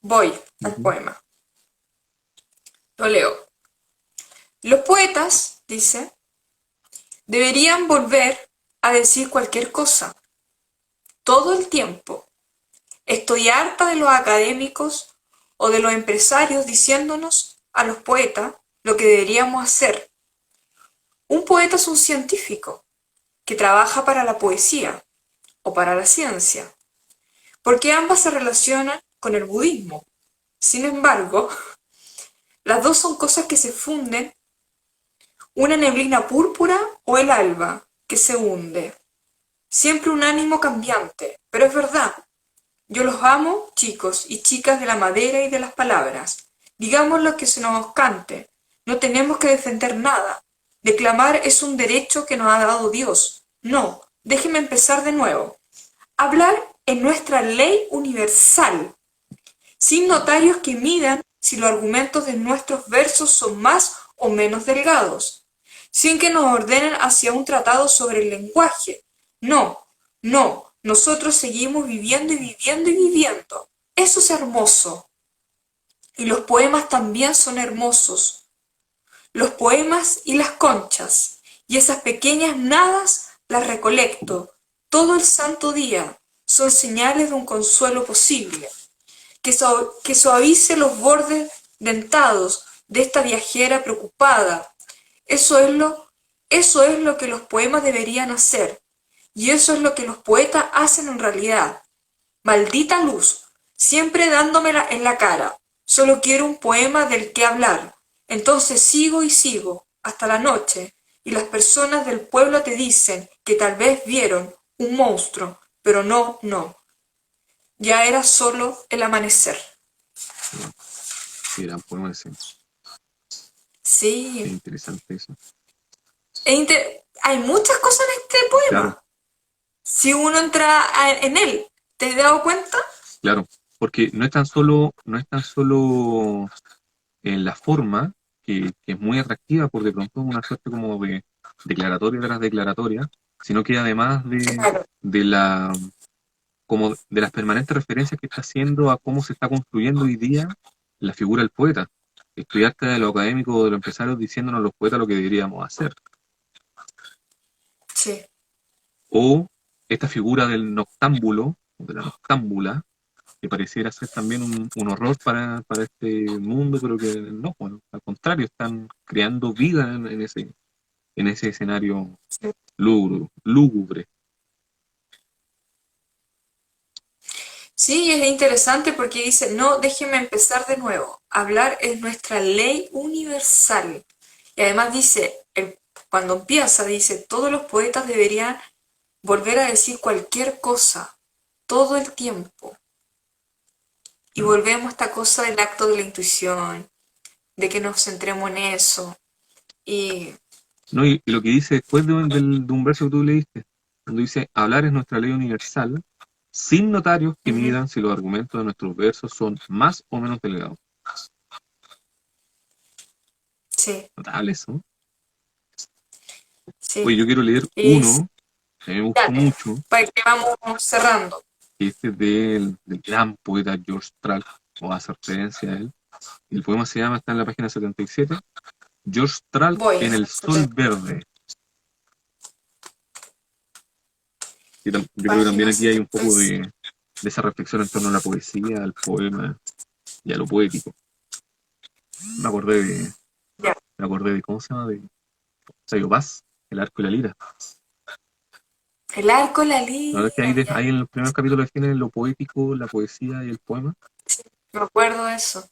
Voy al Ujú. poema. Lo leo. Los poetas, dice, deberían volver a decir cualquier cosa, todo el tiempo. Estoy harta de los académicos o de los empresarios diciéndonos a los poetas lo que deberíamos hacer. Un poeta es un científico que trabaja para la poesía o para la ciencia, porque ambas se relacionan con el budismo. Sin embargo, las dos son cosas que se funden, una neblina púrpura o el alba que se hunde. Siempre un ánimo cambiante, pero es verdad. Yo los amo, chicos y chicas de la madera y de las palabras. Digamos lo que se nos cante. No tenemos que defender nada. Declamar es un derecho que nos ha dado Dios. No, déjeme empezar de nuevo. Hablar es nuestra ley universal, sin notarios que midan si los argumentos de nuestros versos son más o menos delgados, sin que nos ordenen hacia un tratado sobre el lenguaje. No, no, nosotros seguimos viviendo y viviendo y viviendo. Eso es hermoso. Y los poemas también son hermosos. Los poemas y las conchas. Y esas pequeñas nadas las recolecto todo el santo día. Son señales de un consuelo posible que suavice los bordes dentados de esta viajera preocupada. Eso es lo, eso es lo que los poemas deberían hacer. Y eso es lo que los poetas hacen en realidad. Maldita luz, siempre dándomela en la cara. Solo quiero un poema del que hablar. Entonces sigo y sigo, hasta la noche, y las personas del pueblo te dicen que tal vez vieron un monstruo, pero no, no. Ya era solo el amanecer. Bueno, qué gran poema ese. Qué Sí. interesante eso. Hay muchas cosas en este Claro, poema. Si uno entra en él, ¿te has dado cuenta? claro. Porque no es tan solo en la forma, que es muy atractiva por de pronto una suerte como de declaratoria tras declaratoria, sino que además Claro. de como de las permanentes referencias que está haciendo a cómo se está construyendo hoy día la figura del poeta. Estudiaste de lo académico o de los empresarios diciéndonos los poetas lo que deberíamos hacer. sí, O esta figura del noctámbulo, o de la noctámbula, que pareciera ser también un horror para este mundo, pero que no, bueno, al contrario, están creando vida en ese escenario sí. lúgubre. Sí, es interesante porque dice, no, déjeme empezar de nuevo. Hablar es nuestra ley universal. Y además dice, cuando empieza, dice, todos los poetas deberían volver a decir cualquier cosa, todo el tiempo. Y ¿No? volvemos a esta cosa del acto de la intuición, de que nos centremos en eso. Y ¿No? Y lo que dice después de un verso que tú leíste, cuando dice, hablar es nuestra ley universal, sin notarios que ujú, midan si los argumentos de nuestros versos son más o menos delgados. sí, Notable eso. sí. Oye, yo quiero leer Y uno que a mí me gustó dale, mucho, para que vamos cerrando. que este es del gran poeta George Tral, o hace referencia a él. El poema se llama, está en la página 77, George Tral Voy. en el sol verde. Yo creo que también Página aquí hay un poco 76. de esa reflexión en torno a la poesía, al poema y a lo poético. Me acordé de, Ya. me acordé de ¿cómo se llama? De Octavio Paz, El arco y la lira. El arco, la La verdad es que lira, ya. ahí en los primeros capítulos definen lo poético, la poesía y el poema. Me acuerdo de eso.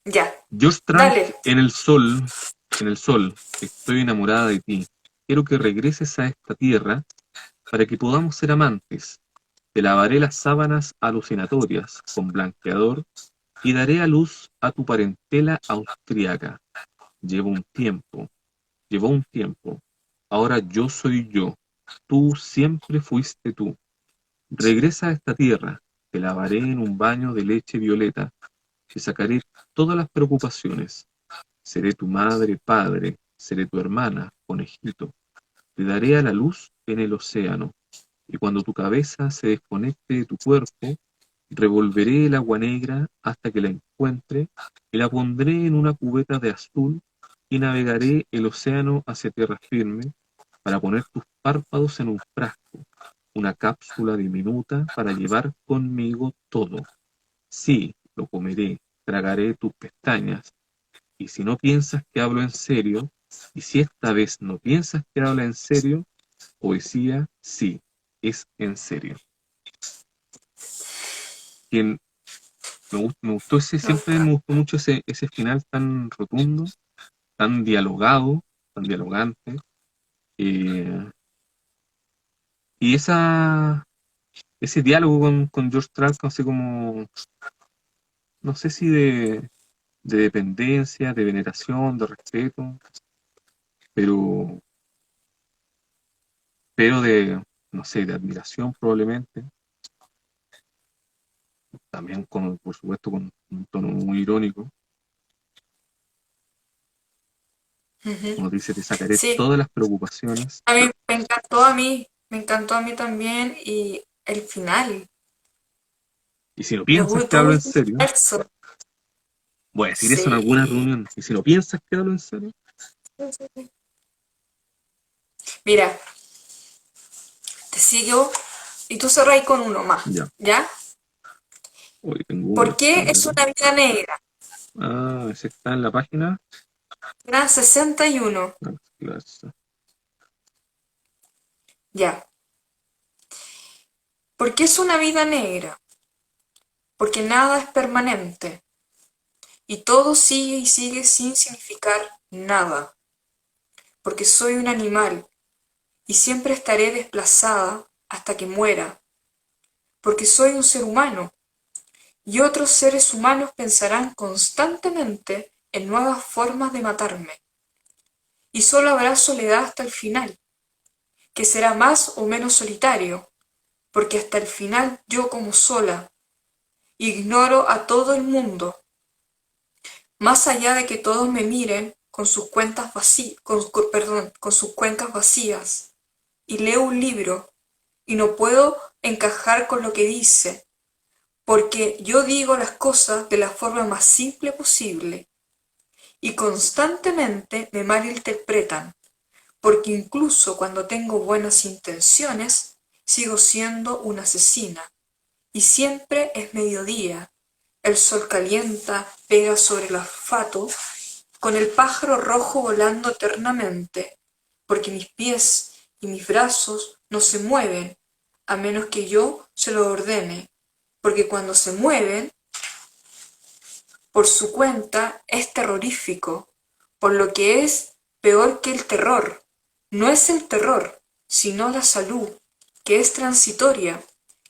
Ya. George Trant Dale. en el sol, estoy enamorada de ti. Quiero que regreses a esta tierra para que podamos ser amantes. Te lavaré las sábanas alucinatorias con blanqueador y daré a luz a tu parentela austriaca. Llevo un tiempo, llevó un tiempo. Ahora yo soy yo. Tú siempre fuiste tú. Regresa a esta tierra. Te lavaré en un baño de leche violeta. Te sacaré todas las preocupaciones. Seré tu madre, padre. Seré tu hermana, conejito. Te daré a la luz en el océano. Y cuando tu cabeza se desconecte de tu cuerpo, revolveré el agua negra hasta que la encuentre y la pondré en una cubeta de azul y navegaré el océano hacia tierra firme para poner tus párpados en un frasco, una cápsula diminuta para llevar conmigo todo. Sí, lo comeré, tragaré tus pestañas, y si no piensas que hablo en serio, y si esta vez no piensas que hablo en serio, poesía sí, es en serio. Quien me gustó Me siempre gusta. me gustó mucho ese final tan rotundo, tan dialogado, tan dialogante, eh, y ese diálogo con George Trask, así como, no sé si de dependencia, de veneración, de respeto, pero, pero de, no sé, de admiración probablemente, también por supuesto con un tono muy irónico, Ujú. como dice, te sacaré Sí, todas las preocupaciones, a mí me encantó a mí. Me encantó a mí también. Y el final. y si no Me piensas que gustó hablo en mucho el serio, verso. voy a decir eso en alguna Sí. reunión, y si no piensas que hablo en serio, Mira, te sigo. Y tú cerráis con uno más. ya, ¿Ya? hoy tengo uno, ¿Por déjame qué es ver. una vida negra? Ah, ese está en la página. Gran 61. Ah, claro. Ya. ¿Por qué es una vida negra? Porque nada es permanente. Y todo sigue y sigue sin significar nada. Porque soy un animal y siempre estaré desplazada hasta que muera. Porque soy un ser humano y otros seres humanos pensarán constantemente en nuevas formas de matarme. Y solo habrá soledad hasta el final, que será más o menos solitario, porque hasta el final yo como sola ignoro a todo el mundo, más allá de que todos me miren con sus cuentas vacías, perdón, con sus cuencas vacías, y leo un libro y no puedo encajar con lo que dice, porque yo digo las cosas de la forma más simple posible y constantemente me malinterpretan, porque incluso cuando tengo buenas intenciones, sigo siendo una asesina. Y siempre es mediodía. El sol calienta, pega sobre el asfalto, con el pájaro rojo volando eternamente, porque mis pies y mis brazos no se mueven, a menos que yo se lo ordene, porque cuando se mueven, por su cuenta, es terrorífico, por lo que es peor que el terror. No es el terror, sino la salud, que es transitoria,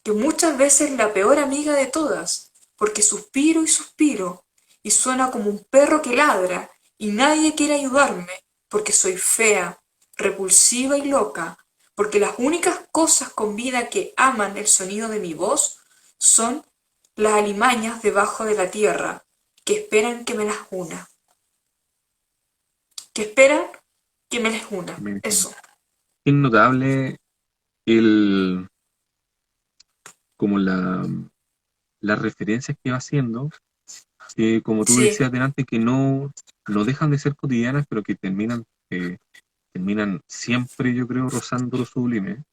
que muchas veces es la peor amiga de todas, porque suspiro y suspiro, y suena como un perro que ladra, y nadie quiere ayudarme, porque soy fea, repulsiva y loca, porque las únicas cosas con vida que aman el sonido de mi voz son las alimañas debajo de la tierra, que esperan que me las una. Que esperan que me les una. Me- Eso. Es notable el, como las referencias que va haciendo, que como tú Sí. decías delante, que no dejan de ser cotidianas, pero que terminan siempre, yo creo, rozando lo sublime.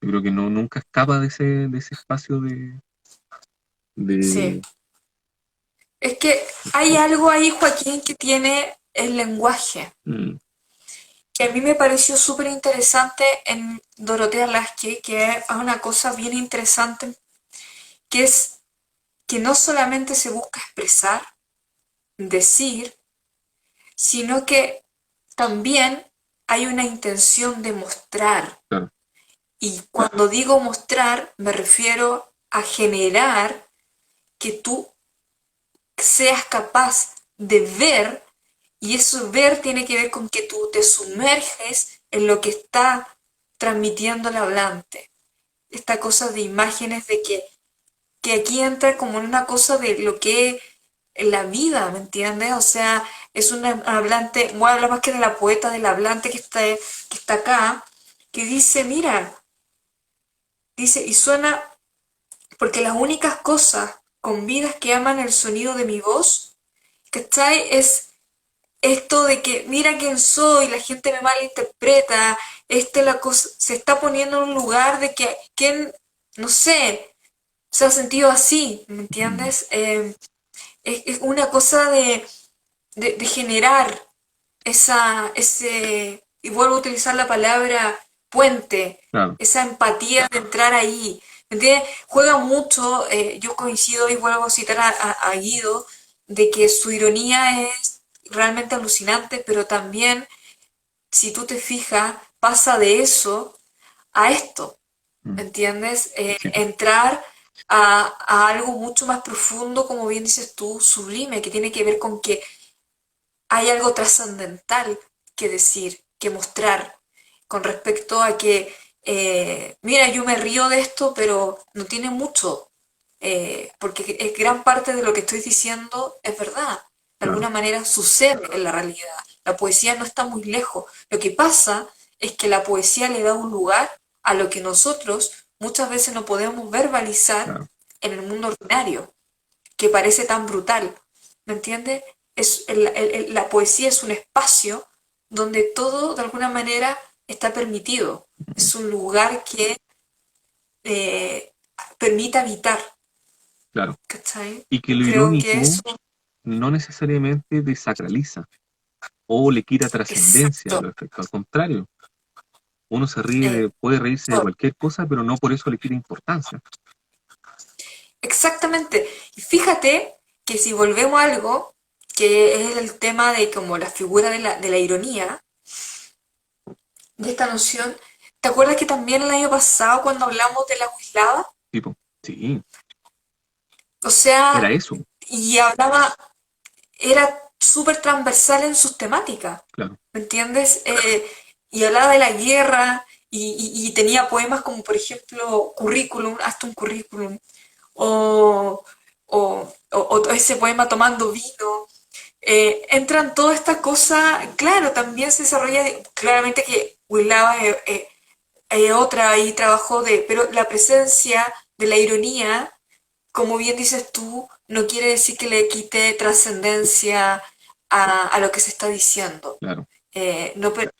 Yo creo que nunca escapa de ese espacio Sí. de Es que hay algo ahí, Joaquín, que tiene el lenguaje, mm, que a mí me pareció súper interesante en Dorotea Lasky, que es una cosa bien interesante, que es que no solamente se busca expresar, decir, sino que también hay una intención de mostrar. claro, Y cuando digo mostrar, me refiero a generar que tú seas capaz de ver, y eso ver tiene que ver con que tú te sumerges en lo que está transmitiendo el hablante. Esta cosa de imágenes de que aquí entra como en una cosa de lo que es la vida, ¿me entiendes? O sea, es un hablante, voy a hablar más que de la poeta, del hablante que está acá, que dice, mira, dice, y suena, porque las únicas cosas con vidas que aman el sonido de mi voz, ¿cachai? Es esto de que mira quién soy, la gente me malinterpreta, la cosa, se está poniendo en un lugar de que quien, no sé, se ha sentido así, ¿me mm, entiendes? Es una cosa de generar y vuelvo a utilizar la palabra puente, claro, esa empatía de entrar ahí. ¿Me entiendes? Juega mucho, yo coincido y vuelvo a citar a Guido, de que su ironía es realmente alucinante, pero también, si tú te fijas, pasa de eso a esto, ¿me mm, entiendes? sí, Entrar a algo mucho más profundo, como bien dices tú, sublime, que tiene que ver con que hay algo trascendental que decir, que mostrar, con respecto a que, mira, yo me río de esto, pero no tiene mucho, porque es gran parte de lo que estoy diciendo es verdad. De alguna claro, manera sucede en la realidad. La poesía no está muy lejos. Lo que pasa es que la poesía le da un lugar a lo que nosotros muchas veces no podemos verbalizar claro, en el mundo ordinario, que parece tan brutal. ¿Me entiendes? La poesía es un espacio donde todo de alguna manera está permitido. mm, Es un lugar que eh, permite habitar. claro. ¿Cachai? Y que lo Creo que irónico eso, no necesariamente desacraliza o le quita trascendencia a exacto. los efectos. Al contrario, uno se eh, puede reírse de cualquier cosa, pero no por eso le quita importancia. exactamente. Y fíjate que si volvemos a algo, que es el tema de como la figura de la ironía, de esta noción, ¿te acuerdas que también el año pasado cuando hablamos de la Wislava? Tipo, sí, O sea, era eso, y hablaba, era súper transversal en sus temáticas, claro, ¿me entiendes? Y hablaba de la guerra y tenía poemas como, por ejemplo, Currículum, hasta un currículum, o, o ese poema Tomando vino. Entran todas estas cosas, claro, también se desarrolla, claramente que Willava otra ahí trabajó pero la presencia de la ironía, como bien dices tú, no quiere decir que le quite trascendencia a lo que se está diciendo. claro. No, pero,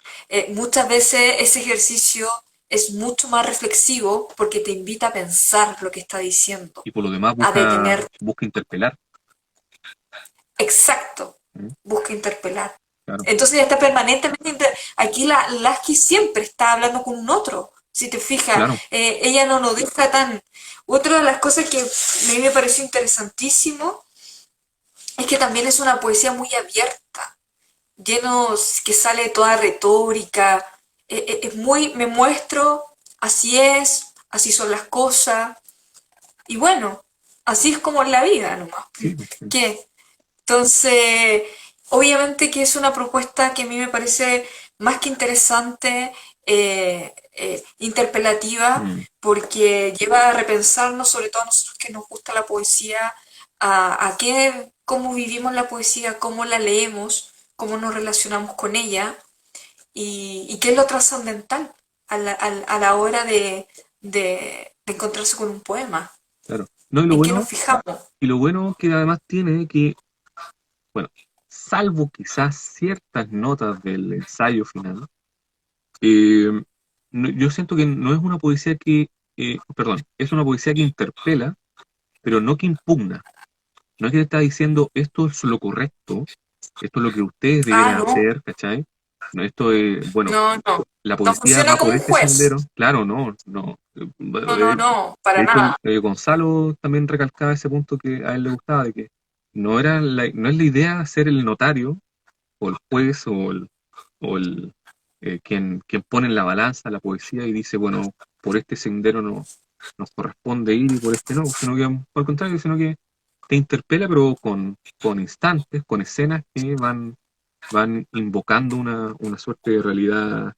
muchas veces ese ejercicio es mucho más reflexivo porque te invita a pensar lo que está diciendo, Y por lo demás a detener. busca interpelar. Exacto, ¿Mm? busca interpelar. Claro, Entonces ya está permanentemente. Aquí la Lasky siempre está hablando con un otro. Si te fijas, claro, ella no nos deja tan. Otra de las cosas que a mí me pareció interesantísimo es que también es una poesía muy abierta, lleno que sale toda retórica. Es muy, me muestro, así es, así son las cosas. Y bueno, así es como es la vida nomás. sí, pues, sí. ¿Qué? Entonces, obviamente que es una propuesta que a mí me parece más que interesante, interpelativa, Mm, porque lleva a repensarnos, sobre todo a nosotros que nos gusta la poesía, a qué, cómo vivimos la poesía, cómo la leemos, cómo nos relacionamos con ella y qué es lo trascendental a la hora de encontrarse con un poema, claro. No, en qué nos fijamos. y lo bueno que además tiene que, bueno, salvo quizás ciertas notas del ensayo final, eh, yo siento que no es una poesía perdón, es una poesía que interpela, pero no que impugna. No es que te está diciendo esto es lo correcto, esto es lo que ustedes Ah, debieran no, hacer, ¿cachai? No, esto es, bueno, no, no. la No poesía funciona va como por un este juez. sendero. Claro, no, no. No, no, no, De para hecho, nada. Gonzalo también recalcaba ese punto que a él le gustaba, de que no es la idea ser el notario o el juez o quien pone en la balanza la poesía y dice, bueno, por este sendero no nos corresponde ir y por este no, sino que por el contrario, sino que te interpela, pero con instantes, con escenas que van invocando una suerte de realidad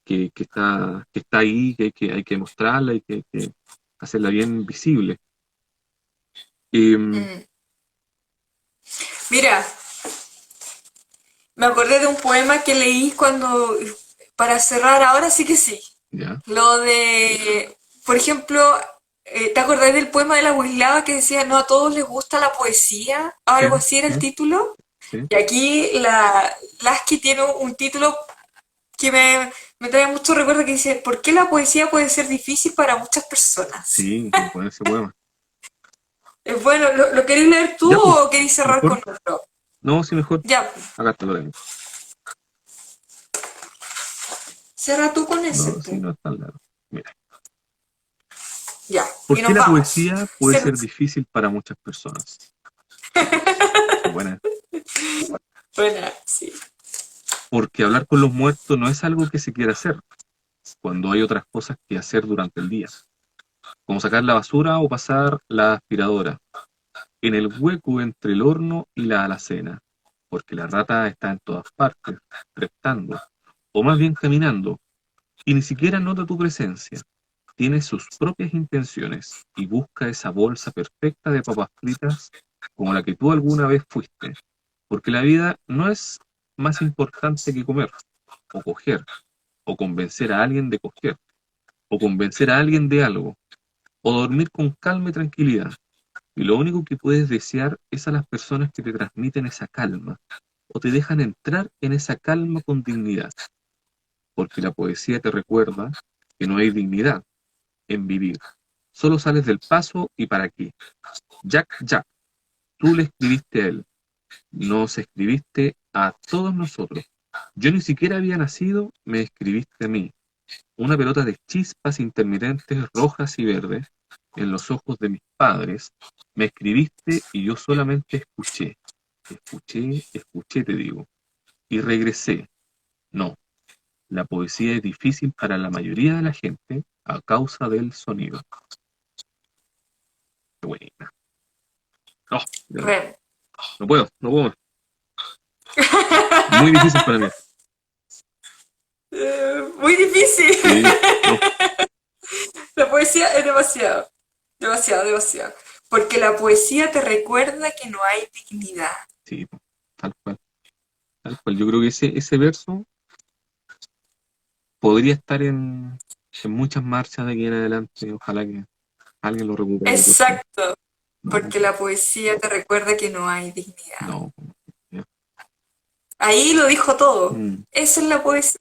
que está ahí, hay que mostrarla y que hay que hacerla bien visible. Y, Mm. Mira, me acordé de un poema que leí cuando, para cerrar, ahora sí que sí. ya, Lo de, por ejemplo, ¿te acordás del poema de la Builaba que decía no a todos les gusta la poesía? sí, Algo así era sí, el título. sí, Y aquí la Lasky tiene un título que me trae mucho recuerdo que dice, ¿por qué la poesía puede ser difícil para muchas personas? sí, con ese poema. Bueno, ¿lo queréis leer tú Ya, pues, o queréis cerrar mejor, con otro? no, sí, mejor, Ya, acá te lo tengo. cierra tú con ese, No, sí, pu. no es tan largo. Mira, Ya, ¿por y qué nos la vamos. poesía puede ser difícil para muchas personas? Bueno, Buena, sí. porque hablar con los muertos no es algo que se quiera hacer, cuando hay otras cosas que hacer durante el día, como sacar la basura o pasar la aspiradora, en el hueco entre el horno y la alacena, porque la rata está en todas partes, reptando, o más bien caminando, y ni siquiera nota tu presencia. Tiene sus propias intenciones y busca esa bolsa perfecta de papas fritas como la que tú alguna vez fuiste, porque la vida no es más importante que comer, o coger, o convencer a alguien de coger, o convencer a alguien de algo, o dormir con calma y tranquilidad. Y lo único que puedes desear es a las personas que te transmiten esa calma, o te dejan entrar en esa calma con dignidad, porque la poesía te recuerda que no hay dignidad en vivir. Solo sales del paso y para qué. Jack, Jack, tú le escribiste a él, nos escribiste a todos nosotros. Yo ni siquiera había nacido, me escribiste a mí. Una pelota de chispas intermitentes rojas y verdes en los ojos de mis padres. Me escribiste y yo solamente escuché. Escuché, escuché, te digo. Y regresé. No, la poesía es difícil para la mayoría de la gente a causa del sonido. Qué buena. No, no, Re. no puedo, no puedo más. Muy difícil para mí. Muy difícil. Sí, no, La poesía es demasiado, demasiado, demasiado. Porque la poesía te recuerda que no hay dignidad. sí, tal cual, tal cual. Yo creo que ese verso podría estar en muchas marchas de aquí en adelante. Ojalá que alguien lo recupere porque Exacto. no, Porque la poesía te recuerda que no hay dignidad. no, ya. Ahí lo dijo todo. Mm. Esa es la poesía.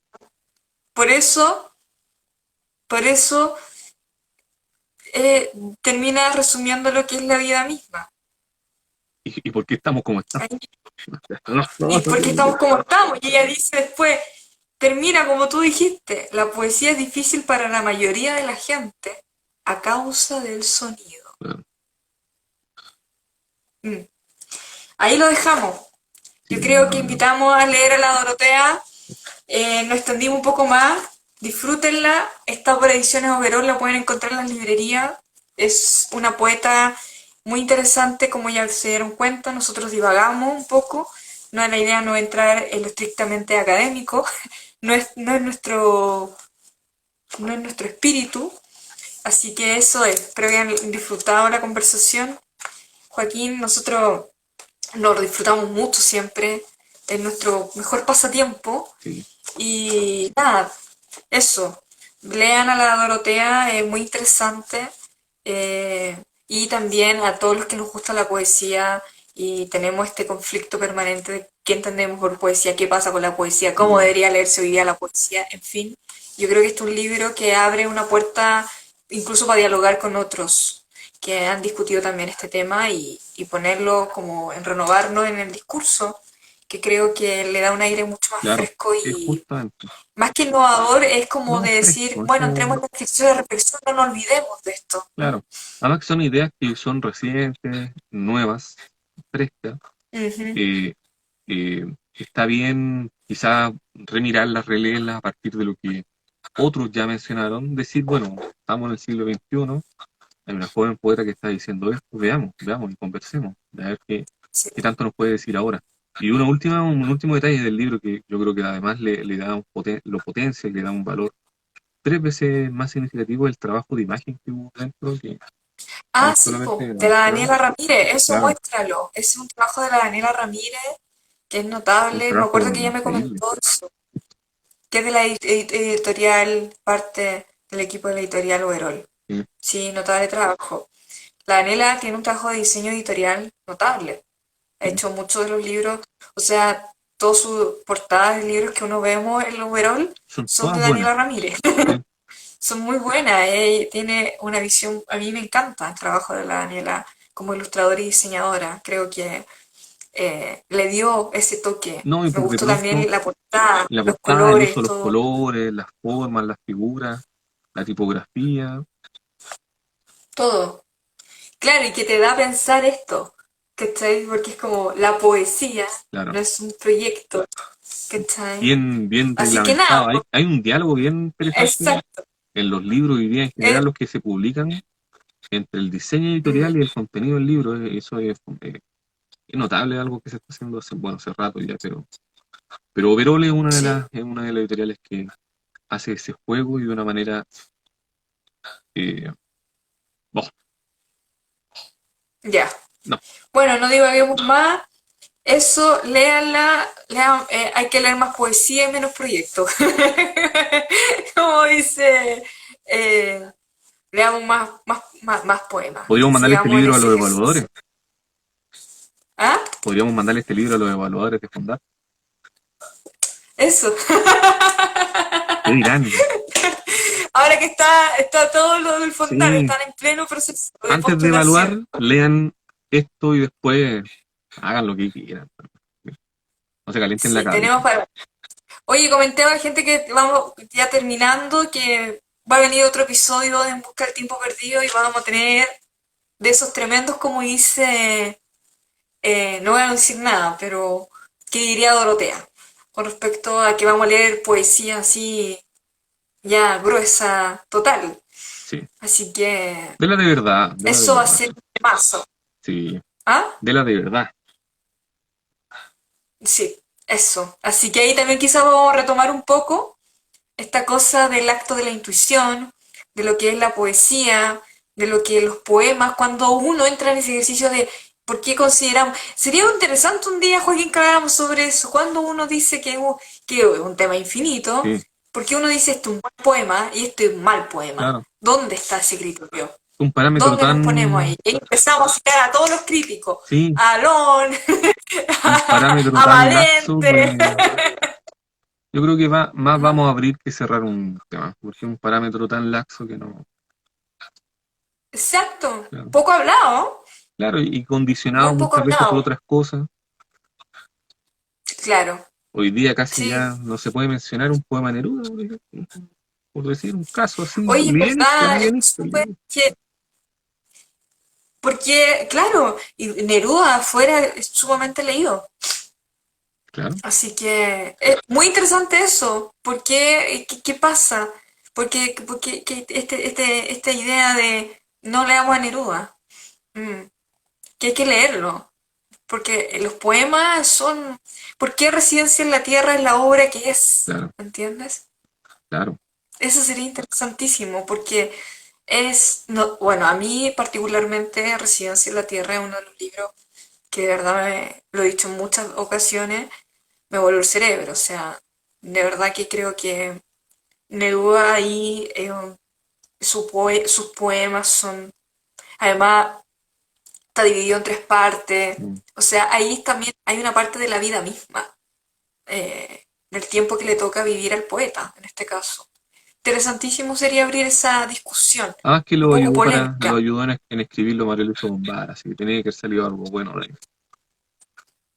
Por eso, por eso eh, termina resumiendo lo que es la vida misma. ¿Y por qué estamos como estamos? Ahí. No, no, Y no porque tengo idea. estamos como estamos. Y ella dice después, termina como tú dijiste, la poesía es difícil para la mayoría de la gente a causa del sonido. Claro, Mm. Ahí lo dejamos. sí, Yo no, creo la que verdad. invitamos a leer a la Dorotea. Nos extendimos un poco más. Disfrútenla. Esta por Ediciones Overol la pueden encontrar en las librerías. Es una poeta muy interesante, como ya se dieron cuenta. Nosotros divagamos un poco. No es la idea no entrar en lo estrictamente académico. No es nuestro espíritu. Así que eso es. Espero que hayan disfrutado la conversación. Joaquín, nosotros nos disfrutamos mucho siempre. Es nuestro mejor pasatiempo. Sí, Y nada, eso. Lean a la Dorotea, es muy interesante. Y también a todos los que nos gusta la poesía y tenemos este conflicto permanente de qué entendemos por poesía, qué pasa con la poesía, cómo mm, debería leerse hoy día la poesía, en fin. Yo creo que este es un libro que abre una puerta incluso para dialogar con otros que han discutido también este tema y ponerlo como en renovarnos en el discurso, que creo que le da un aire mucho más claro, fresco es y justamente. más que innovador, es como No, de decir, fresco, bueno, entremos en el ejercicio de reflexión, no nos olvidemos de esto. claro. Además que son ideas que son recientes, nuevas, frescas. Ujú. Eh, Está bien quizá remirarlas, releerlas a partir de lo que otros ya mencionaron, decir, bueno, estamos en el siglo XXI, hay una joven poeta que está diciendo esto, veamos, veamos y conversemos, de a ver Sí. qué tanto nos puede decir ahora. Y un último detalle del libro que yo creo que además le da lo potencia y le da un valor 3 veces más significativo el trabajo de imagen que hubo dentro, que no Ah, es sí, solamente po, de la mostrar, Daniela Ramírez, eso claro, muéstralo. Ese es un trabajo de la Daniela Ramírez que es un notable. Me trabajo acuerdo que ella me increíble. comentó eso, que es de la editorial, parte del equipo de la editorial Overol. Sí, Sí, notable trabajo. La Daniela tiene un trabajo de diseño editorial notable. Ha sí. hecho muchos de los libros, o sea, todas sus portadas de libros que uno vemos en el Overol Son son de todas buenas. Daniela Ramírez. Sí, Son muy buenas, tiene una visión, a mí me encanta el trabajo de la Daniela como ilustradora y diseñadora, creo que le dio ese toque. no, y Me por de gustó pronto también la portada, la los portada, el uso colores, de los todo, colores, las formas, las figuras, la tipografía, todo. Claro, y que te da a pensar esto, ¿cachai? Porque es como la poesía, claro, no es un proyecto, ¿cachai? bien Así que nada, reglamentado. Hay un diálogo bien interesante exacto. en los libros hoy día en Es, general, los que se publican entre el diseño editorial mm, y el contenido del libro. Eso es notable, algo que se está haciendo bueno, hace rato ya, pero Overol sí, es una de las editoriales que hace ese juego y de una manera, eh, boh, ya. no, Bueno, no divaguemos más. Eso, léanla, hay que leer más poesía y menos proyectos. Como dice, leamos más poemas. podríamos mandarle este Sigamos en libro a ese los evaluadores. ejercicio. ¿Ah? Podríamos mandarle este libro a los evaluadores de Fondar. Eso. ¿Qué dirán? Ahora que está todo lo del fondar, Sí, están en pleno proceso de antes de evaluar, postulación. lean esto y después hagan lo que quieran. No se calienten la Sí, tenemos cabeza. para... Oye, comenté a la gente que vamos ya terminando, que va a venir otro episodio de En Busca del Tiempo Perdido y vamos a tener de esos tremendos, como dice, no voy a decir nada, pero ¿qué diría Dorotea? Con respecto a que vamos a leer poesía así, ya gruesa, total. Sí. Así que De la de verdad, de la de eso va a verdad. ser un temazo. Sí, ¿Ah? de la de verdad. Sí, eso. Así que ahí también quizás vamos a retomar un poco esta cosa del acto de la intuición, de lo que es la poesía, de lo que los poemas, cuando uno entra en ese ejercicio de por qué consideramos... Sería interesante un día, Joaquín, que habláramos sobre eso, cuando uno dice que es un tema infinito, Sí, porque uno dice esto es un buen poema y esto es un mal poema. claro. ¿Dónde está ese criterio? un parámetro ¿Dónde nos ponemos tan, ahí? Y empezamos a citar a todos los críticos. sí, A Alon, un parámetro a tan laxo Valente. que yo creo que más ¿Ah? vamos a abrir que cerrar un tema, porque es un parámetro tan laxo que no, Exacto. claro, Poco hablado. claro, y condicionado Muy poco muchas veces por hablado. otras cosas. Claro. Hoy día casi Sí. ya no se puede mencionar un poema de Neruda, por decir un caso así, Oye, livianito, ¿verdad? Es livianito, súper livianito. que porque, claro, y Neruda afuera es sumamente leído. Claro, Así que es muy interesante eso. ¿Por qué? ¿Qué pasa? Porque esta idea de no leamos a Neruda, mm, que hay que leerlo. Porque los poemas son... ¿Por qué Residencia en la Tierra es la obra que es? claro, ¿Entiendes? claro, Eso sería interesantísimo porque es, no, bueno, a mí particularmente Residencia en la Tierra es uno de los libros que de verdad lo he dicho en muchas ocasiones, me voló el cerebro. O sea, de verdad que creo que Neruda ahí, sus poemas son, además está dividido en tres partes. mm. O sea, ahí también hay una parte de la vida misma, del tiempo que le toca vivir al poeta, en este caso. Interesantísimo sería abrir esa discusión, Además que un poco polémica. lo ayudó en escribirlo Mario Lucho Bombal, así que tenía que haber salido algo bueno de ahí.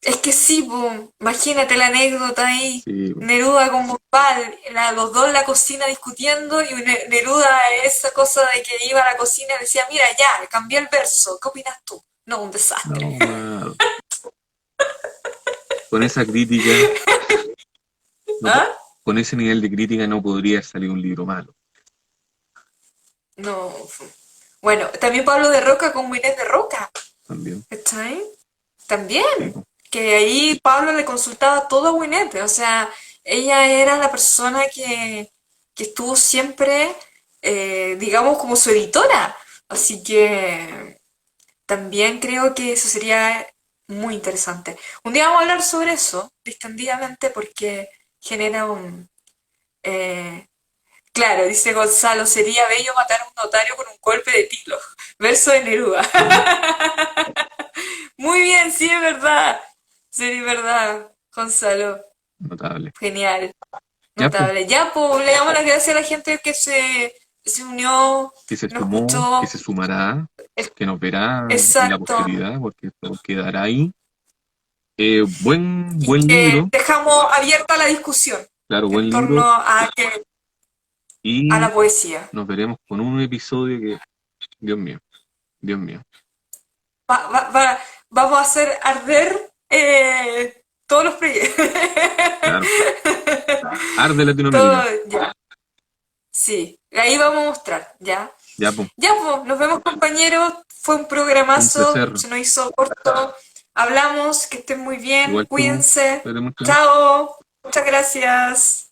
Es que sí, po, imagínate la anécdota ahí. Sí, Neruda con Bombal, los dos en la cocina discutiendo y Neruda esa cosa de que iba a la cocina y decía, mira, ya, cambié el verso, ¿qué opinas tú? No, un desastre. no, nada. Con esa crítica, no, ¿Ah? con ese nivel de crítica no podría salir un libro malo, No. Bueno, también Pablo de Roca con Inés de Roca, también. ¿cachai? Sí, También, po, que ahí Pablo le consultaba todo a Winnet, o sea, ella era la persona que estuvo siempre, digamos, como su editora, así que también creo que eso sería muy interesante. Un día vamos a hablar sobre eso, distendidamente, porque genera un... eh, claro, dice Gonzalo, sería bello matar a un notario con un golpe de tilo. Verso de Neruda. sí, Muy bien, sí, es verdad. Sí, es verdad, Gonzalo. notable. Genial, Ya, pues, notable. Ya, pues, le damos las gracias a la gente que se unió, que se nos sumó, que escuchó. se sumará, Es- que nos verá en la Exacto. posteridad, porque esto quedará ahí. Y Buen que libro, dejamos abierta la discusión claro, en buen torno libro, a y la poesía. nos veremos con un episodio que, Dios mío, Dios mío, Vamos a hacer arder todos los proyectos. claro, arde Todo, Latinoamérica. ya. Sí, ahí vamos a mostrar, ¿ya? Ya, pues, Ya, pues, nos vemos compañeros. Fue un un programazo, placer. se nos hizo corto. Hablamos, que estén muy bien, Igual tú, cuídense. cuídate mucho. Chao, muchas gracias.